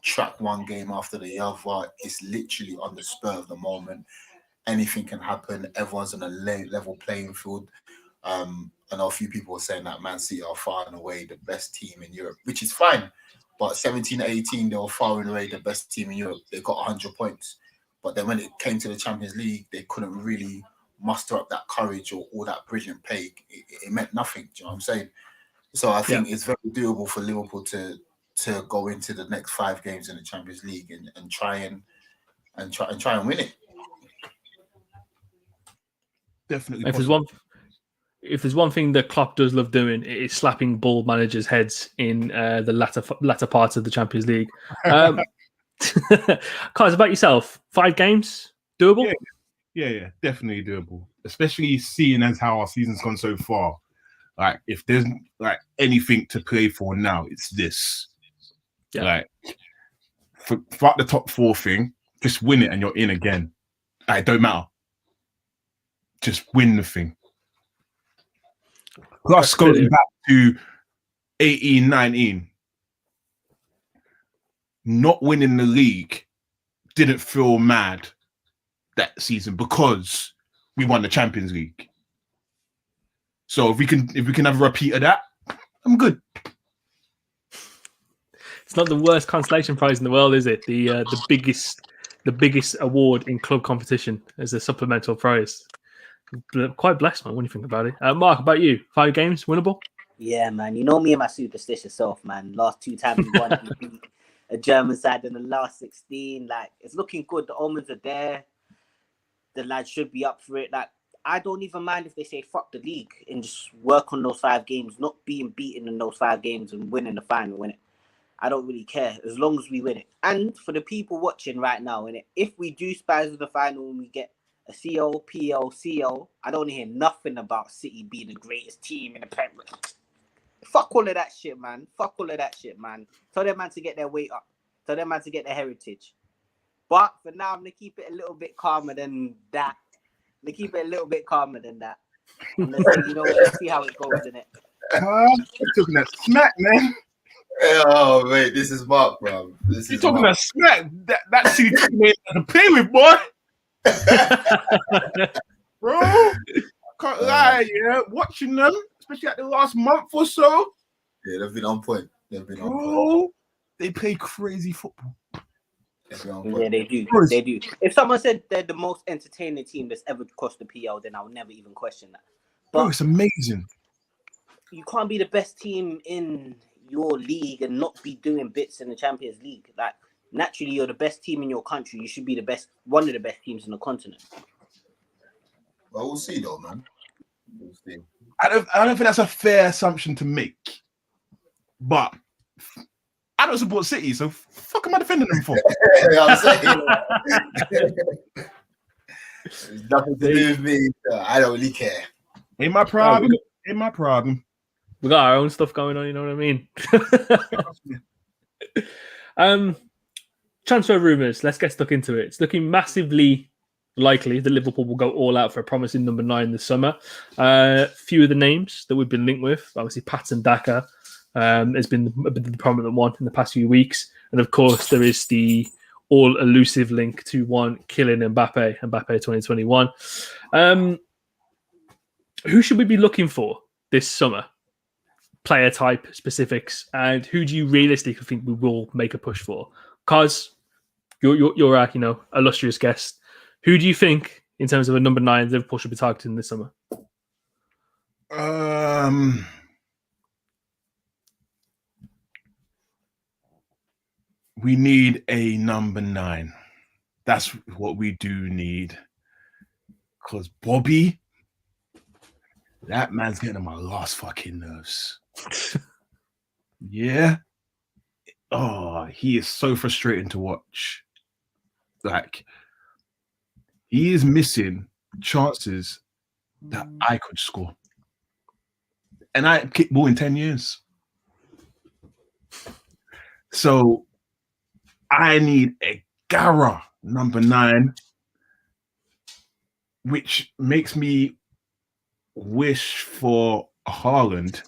track one game after the other. It's literally on the spur of the moment. Anything can happen. Everyone's on a level playing field. I know a few people are saying that Man City are far and away the best team in Europe, which is fine. But 17-18, they were far and away the best team in Europe. They got 100 points. But then when it came to the Champions League, they couldn't really muster up that courage or all that brilliant play. It meant nothing. Do you know what I'm saying? So I think it's very doable for Liverpool to go into the next 5 games in the Champions League and try and win it. Definitely. If there's one thing that Klopp does love doing, it is slapping ball managers' heads in the latter parts of the Champions League. Kaz, about yourself, 5 games, doable? Yeah, definitely doable. Especially seeing as how our season's gone so far. Like, if there's like anything to play for now, it's this. Yeah. Like, fuck the top 4 thing, just win it and you're in again. Like, it don't matter. Just win the thing. Plus, going back to 18, 19, not winning the league didn't feel mad that season because we won the Champions League. So if we can have a repeat of that, I'm good. It's not the worst consolation prize in the world, is it? The biggest award in club competition as a supplemental prize. Quite blessed, man, when you think about it. Mark, about you? 5 games, winnable? Yeah, man. You know me and my superstitious self, man. Last 2 times we won, we beat a German side in the last 16. Like, it's looking good. The omens are there. The lads should be up for it. Like, I don't even mind if they say fuck the league and just work on those 5 games, not being beaten in those 5 games and winning the final, win it. I don't really care as long as we win it. And for the people watching right now, innit, if we do spaz with the final and we get a CO, PO, CO, I don't hear nothing about City being the greatest team in the Premier League. Fuck all of that shit, man. Fuck all of that shit, man. Tell them man to get their weight up. Tell them man to get their heritage. But for now, I'm going to keep it a little bit calmer than that. And let's see, you know, let's see how it goes, innit? You're talking that smack, man. Oh, mate, this is Mark, bro. You're talking that smack. That City team ain't to play with, boy. Bro, I can't lie, yeah. Watching them, especially like the last month or so. Yeah, they've been on point. They play crazy football. Yeah, they do. They do. If someone said they're the most entertaining team that's ever crossed the PL, then I'll never even question that. But bro, it's amazing. You can't be the best team in your league and not be doing bits in the Champions League. Like, naturally, you're the best team in your country. You should be one of the best teams in the continent. Well, we'll see, though, man. We'll see. I don't think that's a fair assumption to make. But I don't support City, so fuck am I defending them for? I'm saying. It's nothing to do with me. So I don't really care. Ain't my problem. Ain't my problem. We got our own stuff going on, you know what I mean? Transfer rumours. Let's get stuck into it. It's looking massively likely that Liverpool will go all out for a promising number 9 this summer. Few of the names that we've been linked with, obviously Patson Daka has been the prominent one in the past few weeks. And of course, there is the all-elusive link to one Kylian Mbappe 2021. Who should we be looking for this summer? Player type, specifics, and who do you realistically think we will make a push for? Cause you're our, illustrious guest. Who do you think, in terms of a number 9, Liverpool should be targeting this summer? We need a number 9. That's what we do need. Because Bobby, that man's getting on my last fucking nerves. Yeah. Oh, he is so frustrating to watch. Like, he is missing chances that I could score. And I kicked ball in 10 years. So I need a Gara number 9, which makes me wish for Haaland.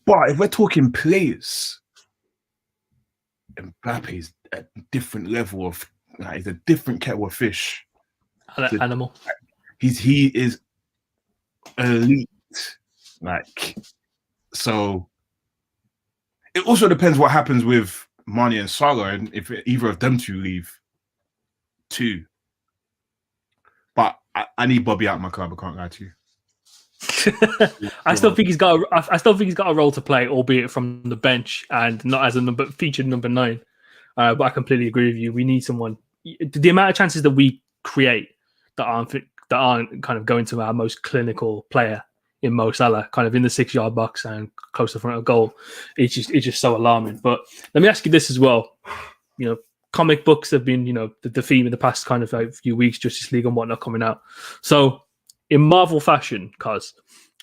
But if we're talking players, Mbappe is a different level of, he's a different kettle of fish. Animal. He is elite. So it also depends what happens with Mane and Salah, and if either of them two leave too. But I need Bobby out of my club. I can't lie to you. I still think he's got a role to play, albeit from the bench and not as a featured number 9. But I completely agree with you. We need someone. The amount of chances that we create that aren't kind of going to our most clinical player in Mo Salah, kind of in the 6-yard box and close to the front of goal, it's just so alarming. But let me ask you this as well. Comic books have been, the theme in the past kind of few weeks, Justice League and whatnot coming out. So in Marvel fashion, cause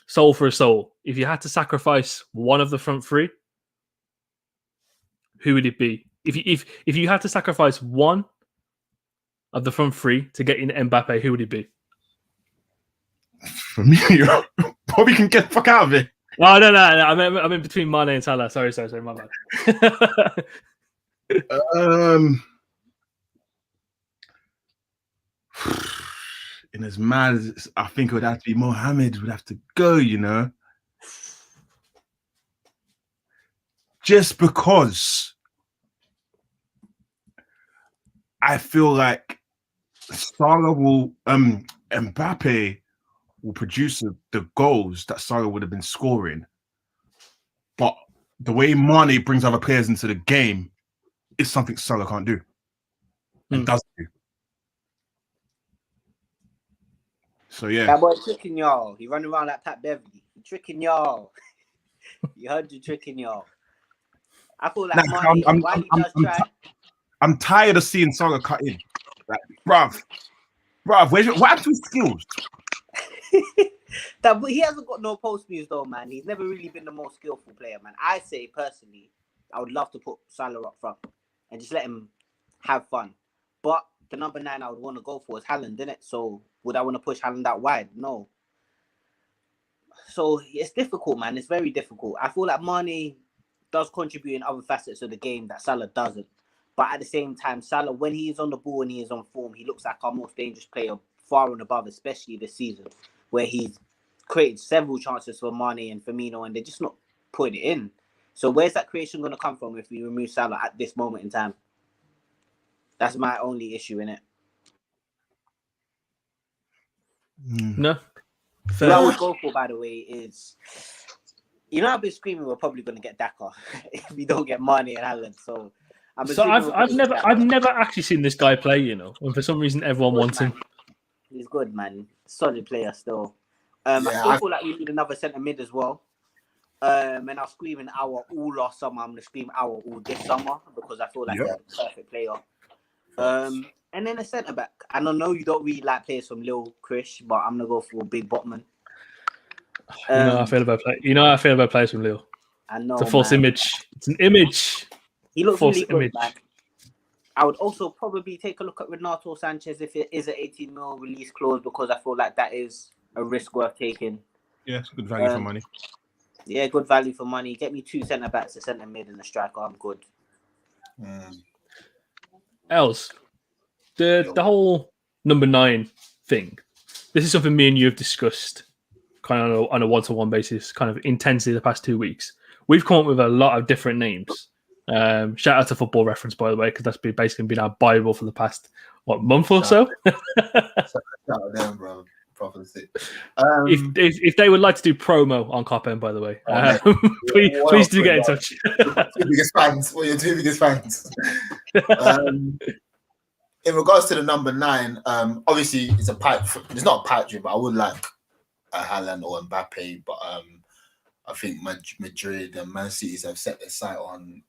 soul for a soul, if you had to sacrifice one of the front three, who would it be? If you had to sacrifice one of the front three to get in Mbappe, who would it be? For me, Bobby can get the fuck out of it. Oh no, I mean between Mane and Salah. Sorry, my bad. In as mad as I think it would have to be Mohamed would have to go, you know. Just because I feel like Salah will Mbappe will produce the goals that Salah would have been scoring. But the way Mane brings other players into the game is something Salah can't do. And doesn't do. So yeah. That boy tricking y'all. He running around like Pat Beverly. He tricking y'all. You heard you tricking y'all. I feel like Mane, why he does try. I'm tired of seeing Salah cut in. Like, bruv, what happened to his skills? But he hasn't got no post moves though, man. He's never really been the most skillful player, man. I say personally, I would love to put Salah up front and just let him have fun. But the number 9 I would want to go for is Haaland, didn't it? So would I want to push Haaland out wide? No. So it's difficult, man. It's very difficult. I feel like Mane does contribute in other facets of the game that Salah doesn't. But at the same time, Salah, when he is on the ball and he is on form, he looks like our most dangerous player far and above, especially this season, where he's created several chances for Mane and Firmino, and they're just not putting it in. So where's that creation going to come from if we remove Salah at this moment in time? That's my only issue in it. No. What I would go for, by the way, is... You know, I've been screaming we're probably going to get Daka if we don't get Mane and Haaland. So I've never actually seen this guy play, you know, and for some reason everyone wants him. He's good, man. Solid player still. I still feel like we need another centre mid as well. And I'll scream an hour all last summer. I'm going to scream hour all this summer because I feel like he's a perfect player. And then a centre back. And I know you don't really like players from Lille, Krish, but I'm going to go for a big Botman. You know how I feel about players from Lille. I know. It's a false image. It's an image. He looks false really good. image. Like, I would also probably take a look at Renato Sanchez if it is an 18 mil release clause because I feel like that is a risk worth taking. Yeah, it's good value for money. Yeah, good value for money. Get me 2 centre backs, a centre mid, and a striker. I'm good. Els, the whole number 9 thing. This is something me and you have discussed kind of on a one-to-one basis, kind of intensely the past 2 weeks. We've come up with a lot of different names. Shout out to Football Reference, by the way, because that's basically been our Bible for the past month or so. Shout out them, bro. Prophecy. If they would like to do promo on Kop End, by the way, please do get in touch. Your 2 biggest fans. In regards to the number 9, obviously it's a pipe. It's not a pipe dream, but I would like a Haaland or Mbappe. But I think Madrid and Man Cities have set their sight on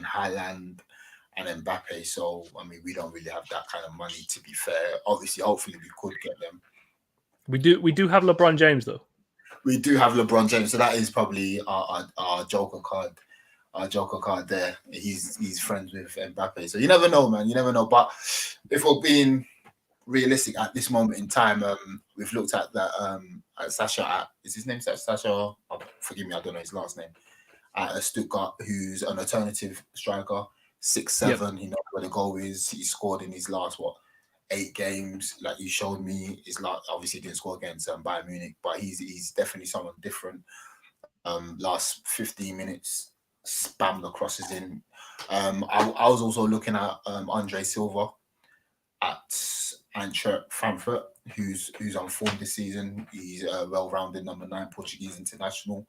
Haaland and Mbappe. So I mean, we don't really have that kind of money. To be fair, obviously, hopefully we could get them. We do have LeBron James though. We do have LeBron James, so that is probably our joker card. Our joker card there. He's friends with Mbappe, so you never know, man. You never know. But if we're being realistic at this moment in time, we've looked at that. At Sasha, is his name Sasha? Oh, forgive me, I don't know his last name. At Stuttgart, who's an alternative striker, 6'7". Yep. He knows where the goal is. He scored in his last 8 games. Like you showed me, his last obviously didn't score against Bayern Munich, but he's definitely someone different. Last 15 minutes, spammed the crosses in. I was also looking at Andre Silva at Eintracht Frankfurt, who's on form this season. He's a well-rounded number 9 Portuguese international.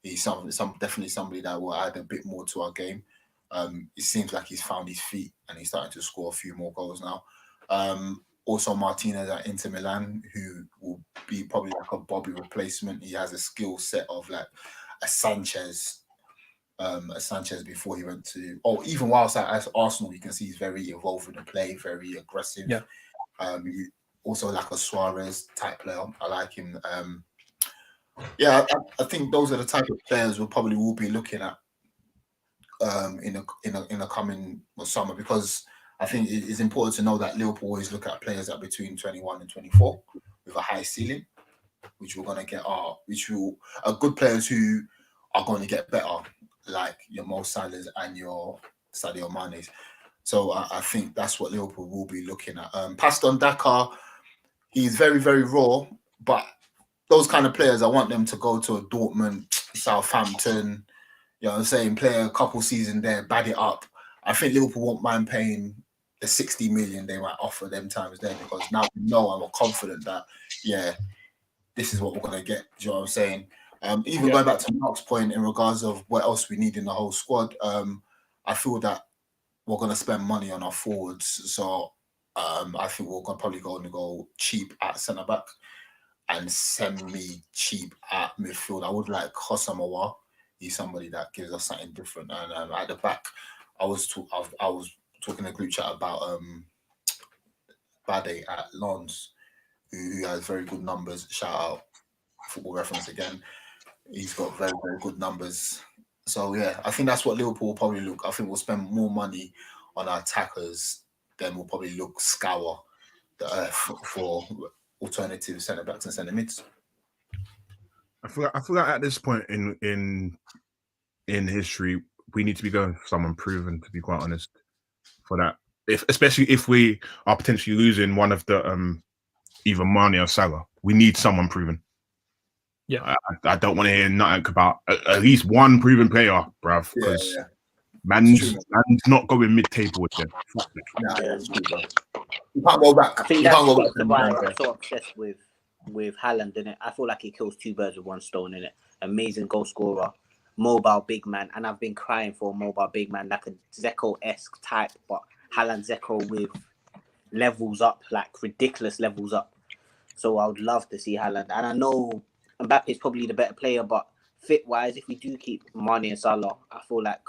He's definitely somebody that will add a bit more to our game. It seems like he's found his feet and he's starting to score a few more goals now. Also Martinez at Inter Milan, who will be probably like a Bobby replacement. He has a skill set of like a Sanchez before he went to. Oh, even whilst at Arsenal, you can see he's very involved in the play, very aggressive. Yeah. Also like a Suarez type player. I like him. Yeah, I think those are the type of players we probably will be looking at in a coming summer, because I think it is important to know that Liverpool always look at players that are between 21 and 24 with a high ceiling, which we're going to get are good players who are going to get better, like your Mo Salahs and your Sadio Mane's. So I think that's what Liverpool will be looking at. Paston Dakar, he's very, very raw, but those kind of players, I want them to go to a Dortmund, Southampton, you know what I'm saying, play a couple seasons there, bad it up. I think Liverpool won't mind paying the 60 million they might offer them times there, because now we know and we're confident that, yeah, this is what we're going to get. Do you know what I'm saying? Going back to Mark's point in regards of what else we need in the whole squad, I feel that we're going to spend money on our forwards. So I think we're probably going to go cheap at centre-back and semi-cheap at midfield. I would like Hosamawa. He's somebody that gives us something different. And at the back, I was talking in a group chat about Bade at Lens, who has very good numbers. Shout out Football Reference again. He's got very, very good numbers. So yeah, I think that's what Liverpool will probably look. I think we'll spend more money on our attackers than we'll probably scour the earth for alternative centre backs and centre mids. I feel like at this point in history, we need to be going for someone proven, to be quite honest, for that. Especially if we are potentially losing one of the either Mane or Salah, we need someone proven. Yeah, I don't want to hear nothing about at least one proven player, bruv, because man's not going mid-table with them. You can't go back. I think that's why I'm so obsessed with Haaland, innit? I feel like he kills two birds with one stone, innit? Amazing goal scorer, mobile big man, and I've been crying for a mobile big man, like a Zeko-esque type, but Haaland Zeko with levels up, like ridiculous levels up. So I would love to see Haaland, and I know Mbappe's probably the better player, but fit-wise, if we do keep Mane and Salah, I feel like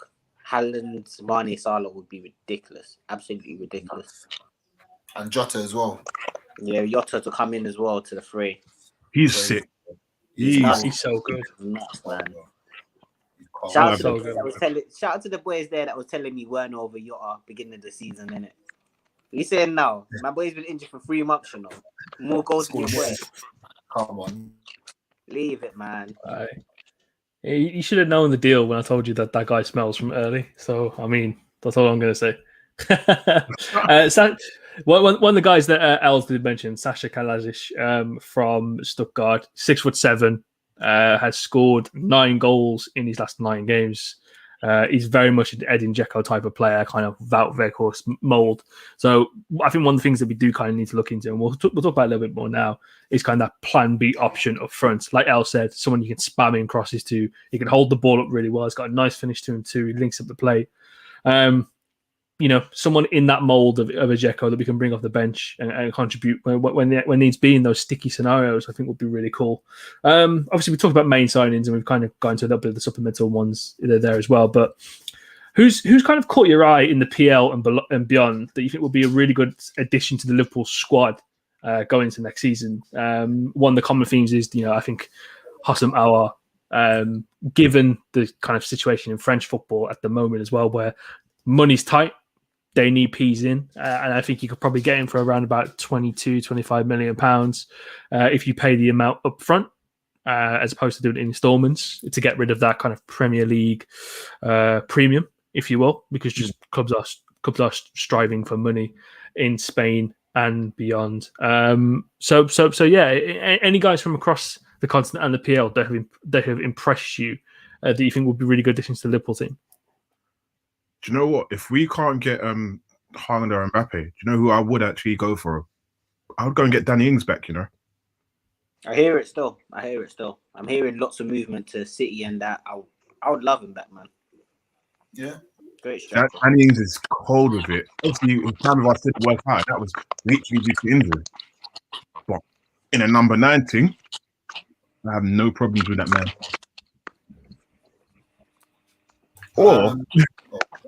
Haaland, Mane, Salah would be ridiculous, absolutely ridiculous. And Jota as well. Yeah, Jota to come in as well to the fray. He's sick. He's so good. Nuts, man. Shout out to the boys there that was telling me weren't over Jota beginning of the season, innit? You saying now? My boy's been injured for 3 months, you know. More goals than your boy. Come on. Leave it, man. You should have known the deal when I told you that guy smells from early. So, I mean, that's all I'm going to say. One of the guys that Els did mention, Sasha Kalasic from Stuttgart, 6'7", has scored 9 goals in his last 9 games. He's very much an Edin Dzeko type of player, kind of Wout Weghorst mold. So I think one of the things that we do kind of need to look into, and we'll talk about it a little bit more now, is kind of that plan B option up front. Like El said, someone you can spam in crosses to. He can hold the ball up really well. He's got a nice finish to him too. He links up the play. Someone in that mold of a Dzeko that we can bring off the bench and contribute when needs be in those sticky scenarios, I think would be really cool. Obviously, we talked about main signings and we've kind of gone to a little bit of the supplemental ones there as well. But who's kind of caught your eye in the PL and beyond that you think will be a really good addition to the Liverpool squad going into next season? One of the common themes is, I think Hossam Aouar, given the kind of situation in French football at the moment as well, where money's tight, they need P's in, and I think you could probably get him for around about 22-25 million pounds if you pay the amount up front as opposed to doing it in installments to get rid of that kind of Premier League premium, if you will, because just clubs are striving for money in Spain and beyond. So yeah, any guys from across the continent and the PL that have impressed you that you think would be really good additions to the Liverpool team? Do you know what? If we can't get Haaland or Mbappe, do you know who I would actually go for? I would go and get Danny Ings back, I hear it still. I'm hearing lots of movement to City and that. I would love him back, man. Yeah. Great striker. Danny Ings is cold with it. Obviously, in time of us didn't work out. That was literally due to injury. But in a number 9 team, I have no problems with that man. Or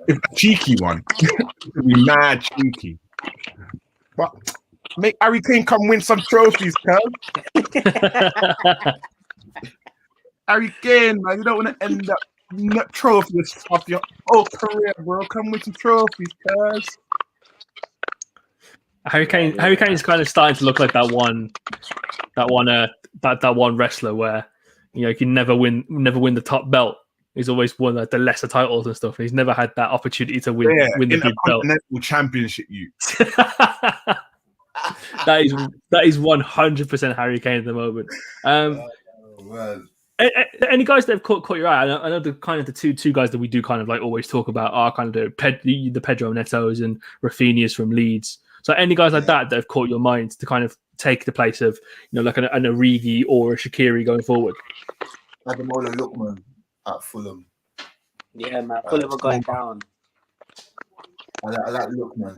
if a cheeky one, it would be mad cheeky. But make Harry Kane come win some trophies, cuz. Harry Kane, man, you don't want to end up trophies off your whole career, bro. Come with your trophies, cuz. Harry Kane is kind of starting to look like that one wrestler where he can never win the top belt. He's always won the lesser titles and stuff. He's never had that opportunity to win the big belt. Intercontinental Championship, you. that is 100% Harry Kane at the moment. Any guys that have caught your eye? I know the kind of the two guys that we do kind of like always talk about are kind of the Pedro Netos and Rafinha's from Leeds. So any guys like that have caught your mind to kind of take the place of like an Origi or a Shaqiri going forward? Ademola Lookman at Fulham. Yeah, man. Fulham are going down. I like Lookman.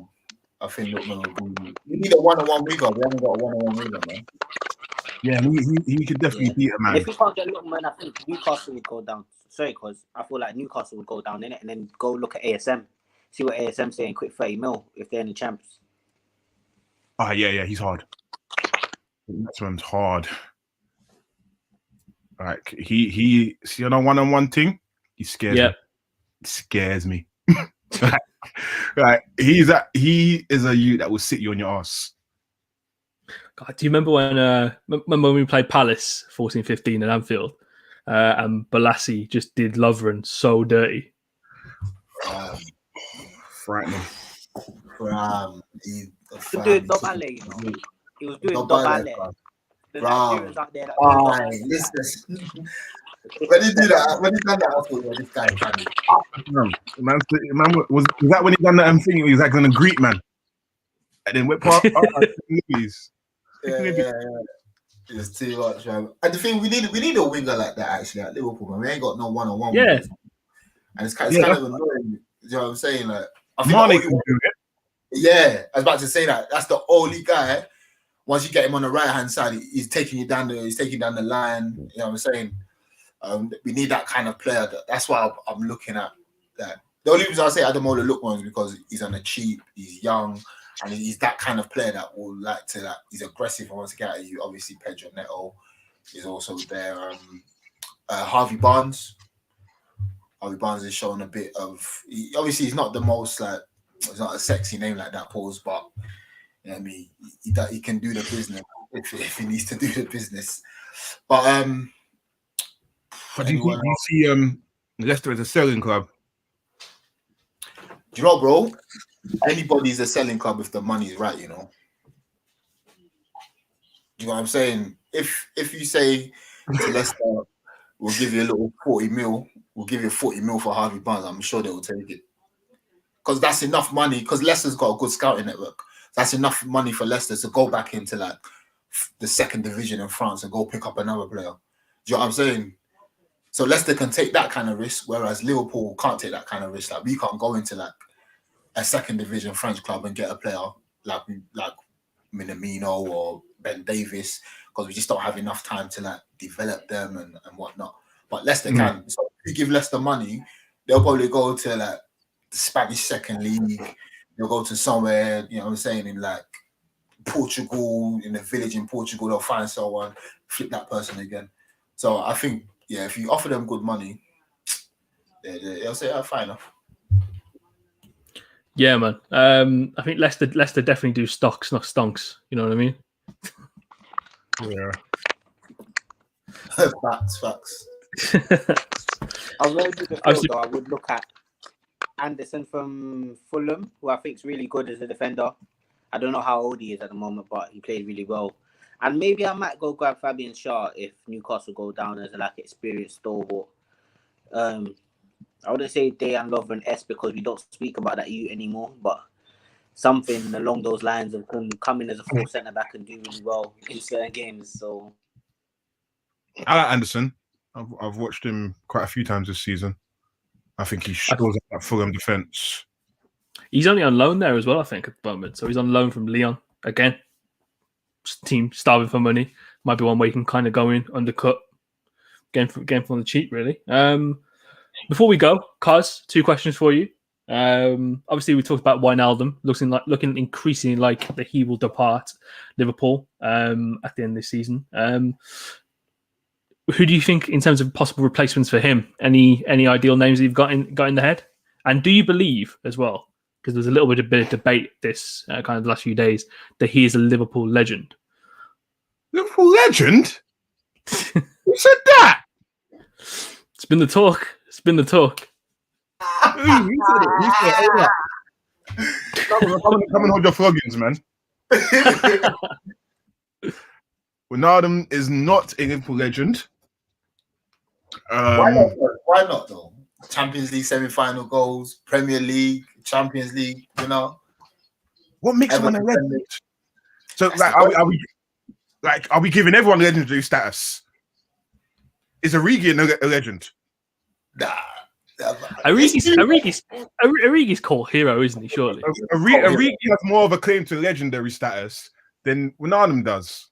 I think Lookman will be. We need a one-on-one winger. We haven't got a one-on-one winger, man. Yeah, he could definitely beat a man. If we can't get Lookman, I think Newcastle would go down. Sorry, because I feel like Newcastle would go down in it and then go look at ASM. See what ASM's saying, quick 30 mil if they're in the champs. Oh, yeah, he's hard. That one's hard. Like he see on a one-on-one thing, he scares me. He scares me. Like he is a youth that will sit you on your ass. God, do you remember when we played Palace 14-15 at Anfield, and Balassi just did Lovren so dirty? Frightening. He was doing ballet, He was doing ballet. Listen. When he did that, when he done that, I thought, this guy can. Man, was that when he done that thing? He was like on a Greek man, and then went past movies. Yeah. It's too much, man. And the thing, we need a winger like that actually at Liverpool, man. We ain't got no one-on-one. Yeah. And it's kind of annoying. You know what I'm saying? Like, I think Mane can do it. Yeah, I was about to say that. That's the only guy. Once you get him on the right hand side, he's taking you down the line. You know what I'm saying? We need that kind of player. That's why I'm looking at that. The only reason I say Ademola Lookman is because he's on the cheap, he's young, and he's that kind of player that will like to he's aggressive and wants to get at you. Obviously, Pedro Neto is also there. Harvey Barnes. Harvey Barnes is showing a bit of. Obviously, he's not the most it's not a sexy name like that, Pauls, but you know what I mean, he can do the business if he needs to do the business. But do you see Leicester as a selling club? Do you know, bro? Anybody's a selling club if the money's right, you know. Do you know what I'm saying? If you say to Leicester, we'll give you a little 40 mil, we'll give you 40 mil for Harvey Barnes, I'm sure they will take it. Because that's enough money, because Leicester's got a good scouting network. That's enough money for Leicester to go back into the second division in France and go pick up another player. Do you know what I'm saying? So Leicester can take that kind of risk, whereas Liverpool can't take that kind of risk. Like we can't go into a second division French club and get a player like Minamino or Ben Davis, because we just don't have enough time to develop them and whatnot. But Leicester can. So if you give Leicester money, they'll probably go to the Spanish second league. They'll go to somewhere, you know what I'm saying, in Portugal, in a village in Portugal, they'll find someone, flip that person again. So I think, if you offer them good money, they'll say, fine enough. Yeah, man. I think Leicester definitely do stocks, not stonks. You know what I mean? Yeah. Facts. I would look at Anderson from Fulham, who I think is really good as a defender. I don't know how old he is at the moment, but he played really well. And maybe I might go grab Fabian Schär if Newcastle go down as experienced stalwart. I wouldn't say Dejan Lovren-esque because we don't speak about that youth anymore, but something along those lines of him coming as a full centre back and do really well in certain games. So I like Anderson. I've watched him quite a few times this season. I think he shows up that Fulham defence. He's only on loan there as well, I think, at the moment. So he's on loan from Lyon again. Team starving for money. Might be one way you can kind of go in, undercut, again from the cheap, really. Before we go, Kaz, 2 questions for you. Obviously, we talked about Wijnaldum looking increasingly like that he will depart Liverpool at the end of this season. who do you think in terms of possible replacements for him? Any ideal names that you've got in the head? And do you believe as well, because there's a little bit of debate this kind of the last few days, that he is a Liverpool legend? Liverpool legend? Who said that? It's been the talk. It's been the talk. Who said it? Come and hold your floggings, man. Wijnaldum is not a Liverpool legend. Why not though? Champions League semi-final goals, Premier League, Champions League, you know. What makes someone a legend? So, are we giving everyone legendary status? Is Origi a legend? Nah. Origi's cult hero, isn't he? Surely. Origi has more of a claim to legendary status than Wijnaldum does.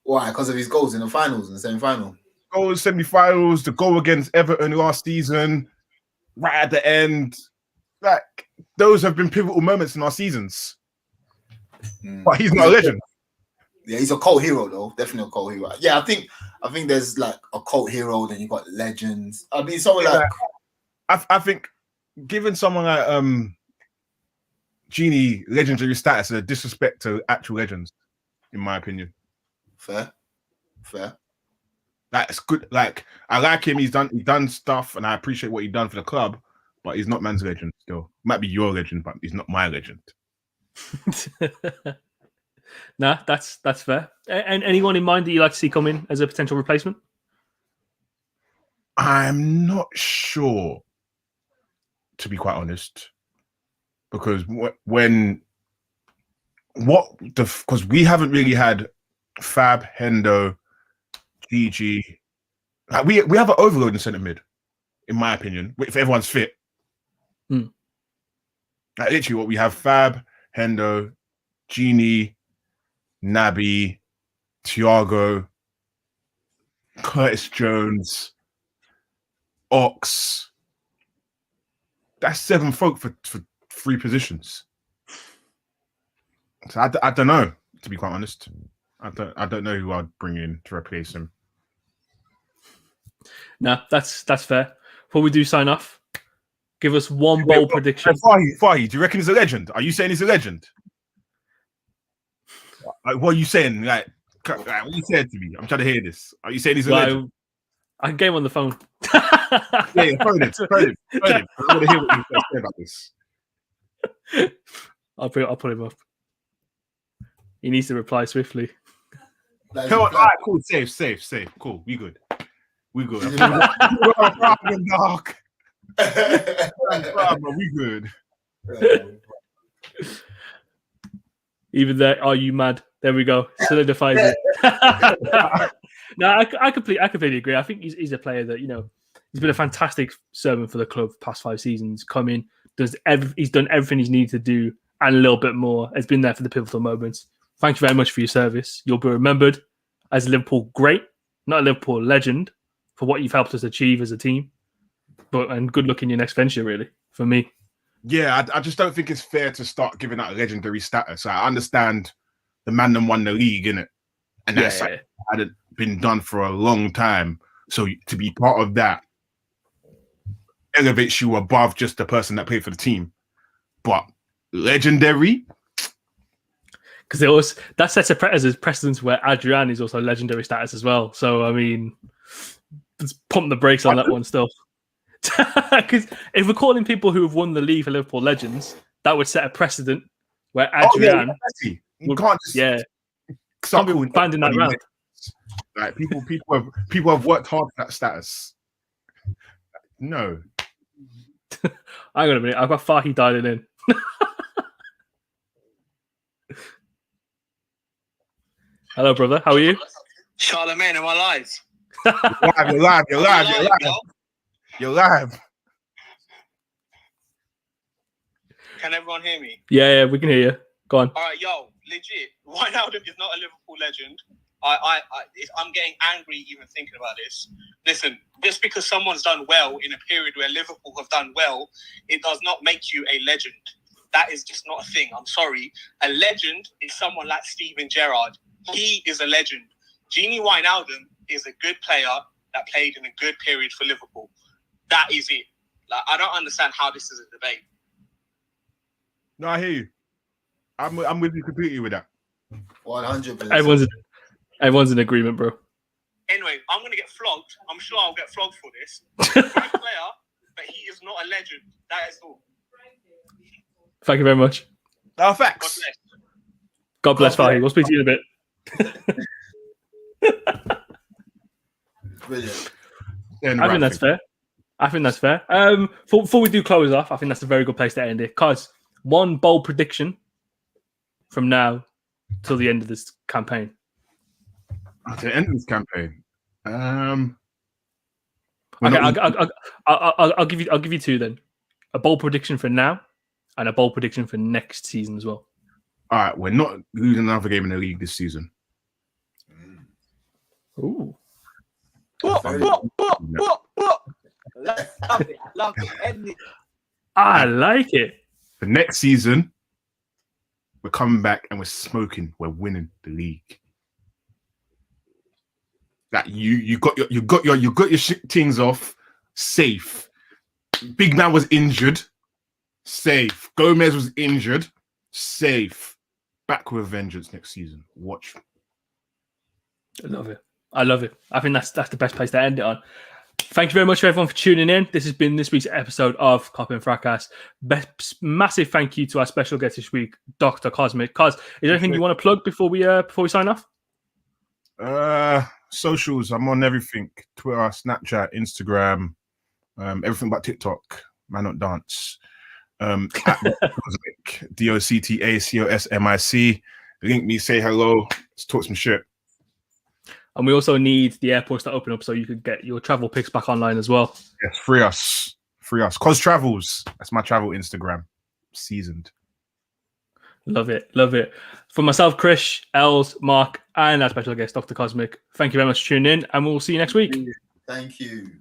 Why? Because of his goals in the finals and the semi-final. Goals, semi-finals, the goal against Everton last season, right at the end. Like, those have been pivotal moments in our seasons. But he's not a legend. Yeah, he's a cult hero though. Definitely a cult hero. Yeah, I think there's like a cult hero, then you got legends. I mean, someone like I think giving someone like Genie legendary status is a disrespect to actual legends, in my opinion. Fair. That's good. Like, I like him. He's done stuff, and I appreciate what he's done for the club. But he's not man's legend. Still, might be your legend, but he's not my legend. Nah, that's fair. And anyone in mind that you like to see come in as a potential replacement? I'm not sure, to be quite honest, because because we haven't really had Fab, Hendo, GG. Like, we have an overload in centre mid, in my opinion, if everyone's fit. Like, literally, what we have: Fab, Hendo, Genie, Naby, Thiago, Curtis Jones, Ox. That's 7 folk for 3 positions. So I don't know, to be quite honest. I don't know who I'd bring in to replace him. No, that's fair. Before we do sign off, give us one bold prediction. Fahy, do you reckon he's a legend? Are you saying he's a legend? Like, what are you saying? Like, what you said to me? I'm trying to hear this. Are you saying he's a legend? I can get him on the phone. Yeah, phone him. I want to hear what you say about this. I'll put him up. He needs to reply swiftly. Come on, all right, cool, safe. Cool, we good. We good. Dark. We good. Even there, are you mad? There we go. Solidifies it. No, I completely agree. I think he's a player that, you know, he's been a fantastic servant for the club past 5 seasons. Come in, he's done everything he's needed to do and a little bit more. Has been there for the pivotal moments. Thank you very much for your service. You'll be remembered as a Liverpool great, not a Liverpool legend, for what you've helped us achieve as a team. And good luck in your next venture, really, for me. Yeah, I just don't think it's fair to start giving out legendary status. I understand the man that won the league, innit? And that's hadn't been done for a long time. So to be part of that elevates you above just the person that played for the team. But legendary? Because that sets a precedence where Adrian is also legendary status as well. So, I mean, let's pump the brakes on that one still. Because if we're calling people who have won the league for Liverpool legends, that would set a precedent where Adrian you can't just banding that around. Like, people have worked hard for that status. No. Hang on a minute, I've got Fahy dialing in. Hello, brother. How are you? Charlemagne, am I live? You're live. Can everyone hear me? Yeah, we can hear you. Go on. All right, yo, legit. Wijnaldum is not a Liverpool legend. I'm getting angry even thinking about this. Listen, just because someone's done well in a period where Liverpool have done well, it does not make you a legend. That is just not a thing. I'm sorry. A legend is someone like Steven Gerrard. He is a legend. Genie Wijnaldum is a good player that played in a good period for Liverpool. That is it. Like, I don't understand how this is a debate. No, I hear you. I'm with you completely with that. 100%. Everyone's in agreement, bro. Anyway, I'm going to get flogged. I'm sure I'll get flogged for this. Great player, but he is not a legend. That is all. Thank you very much. No, God facts. bless. God bless Fahy. We'll speak to you in a bit. Brilliant. Yeah, I think that's fair. Before we do close off, I think that's a very good place to end it. Cause one bold prediction from now till the end of this campaign. To the end of this campaign. Okay, I'll give you two then. A bold prediction for now, and a bold prediction for next season as well. All right, we're not losing another game in the league this season. Ooh. Love it. End it. I like it. The next season, we're coming back and we're smoking. We're winning the league. That you got your things off safe. Big man was injured, safe. Gomez was injured, safe. Back with a vengeance next season. Watch. I love it. I think that's the best place to end it on. Thank you very much for everyone for tuning in. This has been this week's episode of Kop End Fracas. Massive thank you to our special guest this week, Docta Cosmic. Cos, is there anything you want to plug before we sign off? Socials. I'm on everything: Twitter, Snapchat, Instagram, everything but TikTok. Man, not dance. At Cosmic, DOCTACOSMIC. Link me, say hello. Let's talk some shit. And we also need the airports to open up so you could get your travel pics back online as well. Yes, free us. Cos Travels. That's my travel Instagram. Seasoned. Love it. For myself, Chris, Els, Mark, and our special guest, Docta Cosmic, thank you very much for tuning in, and we'll see you next week. Thank you.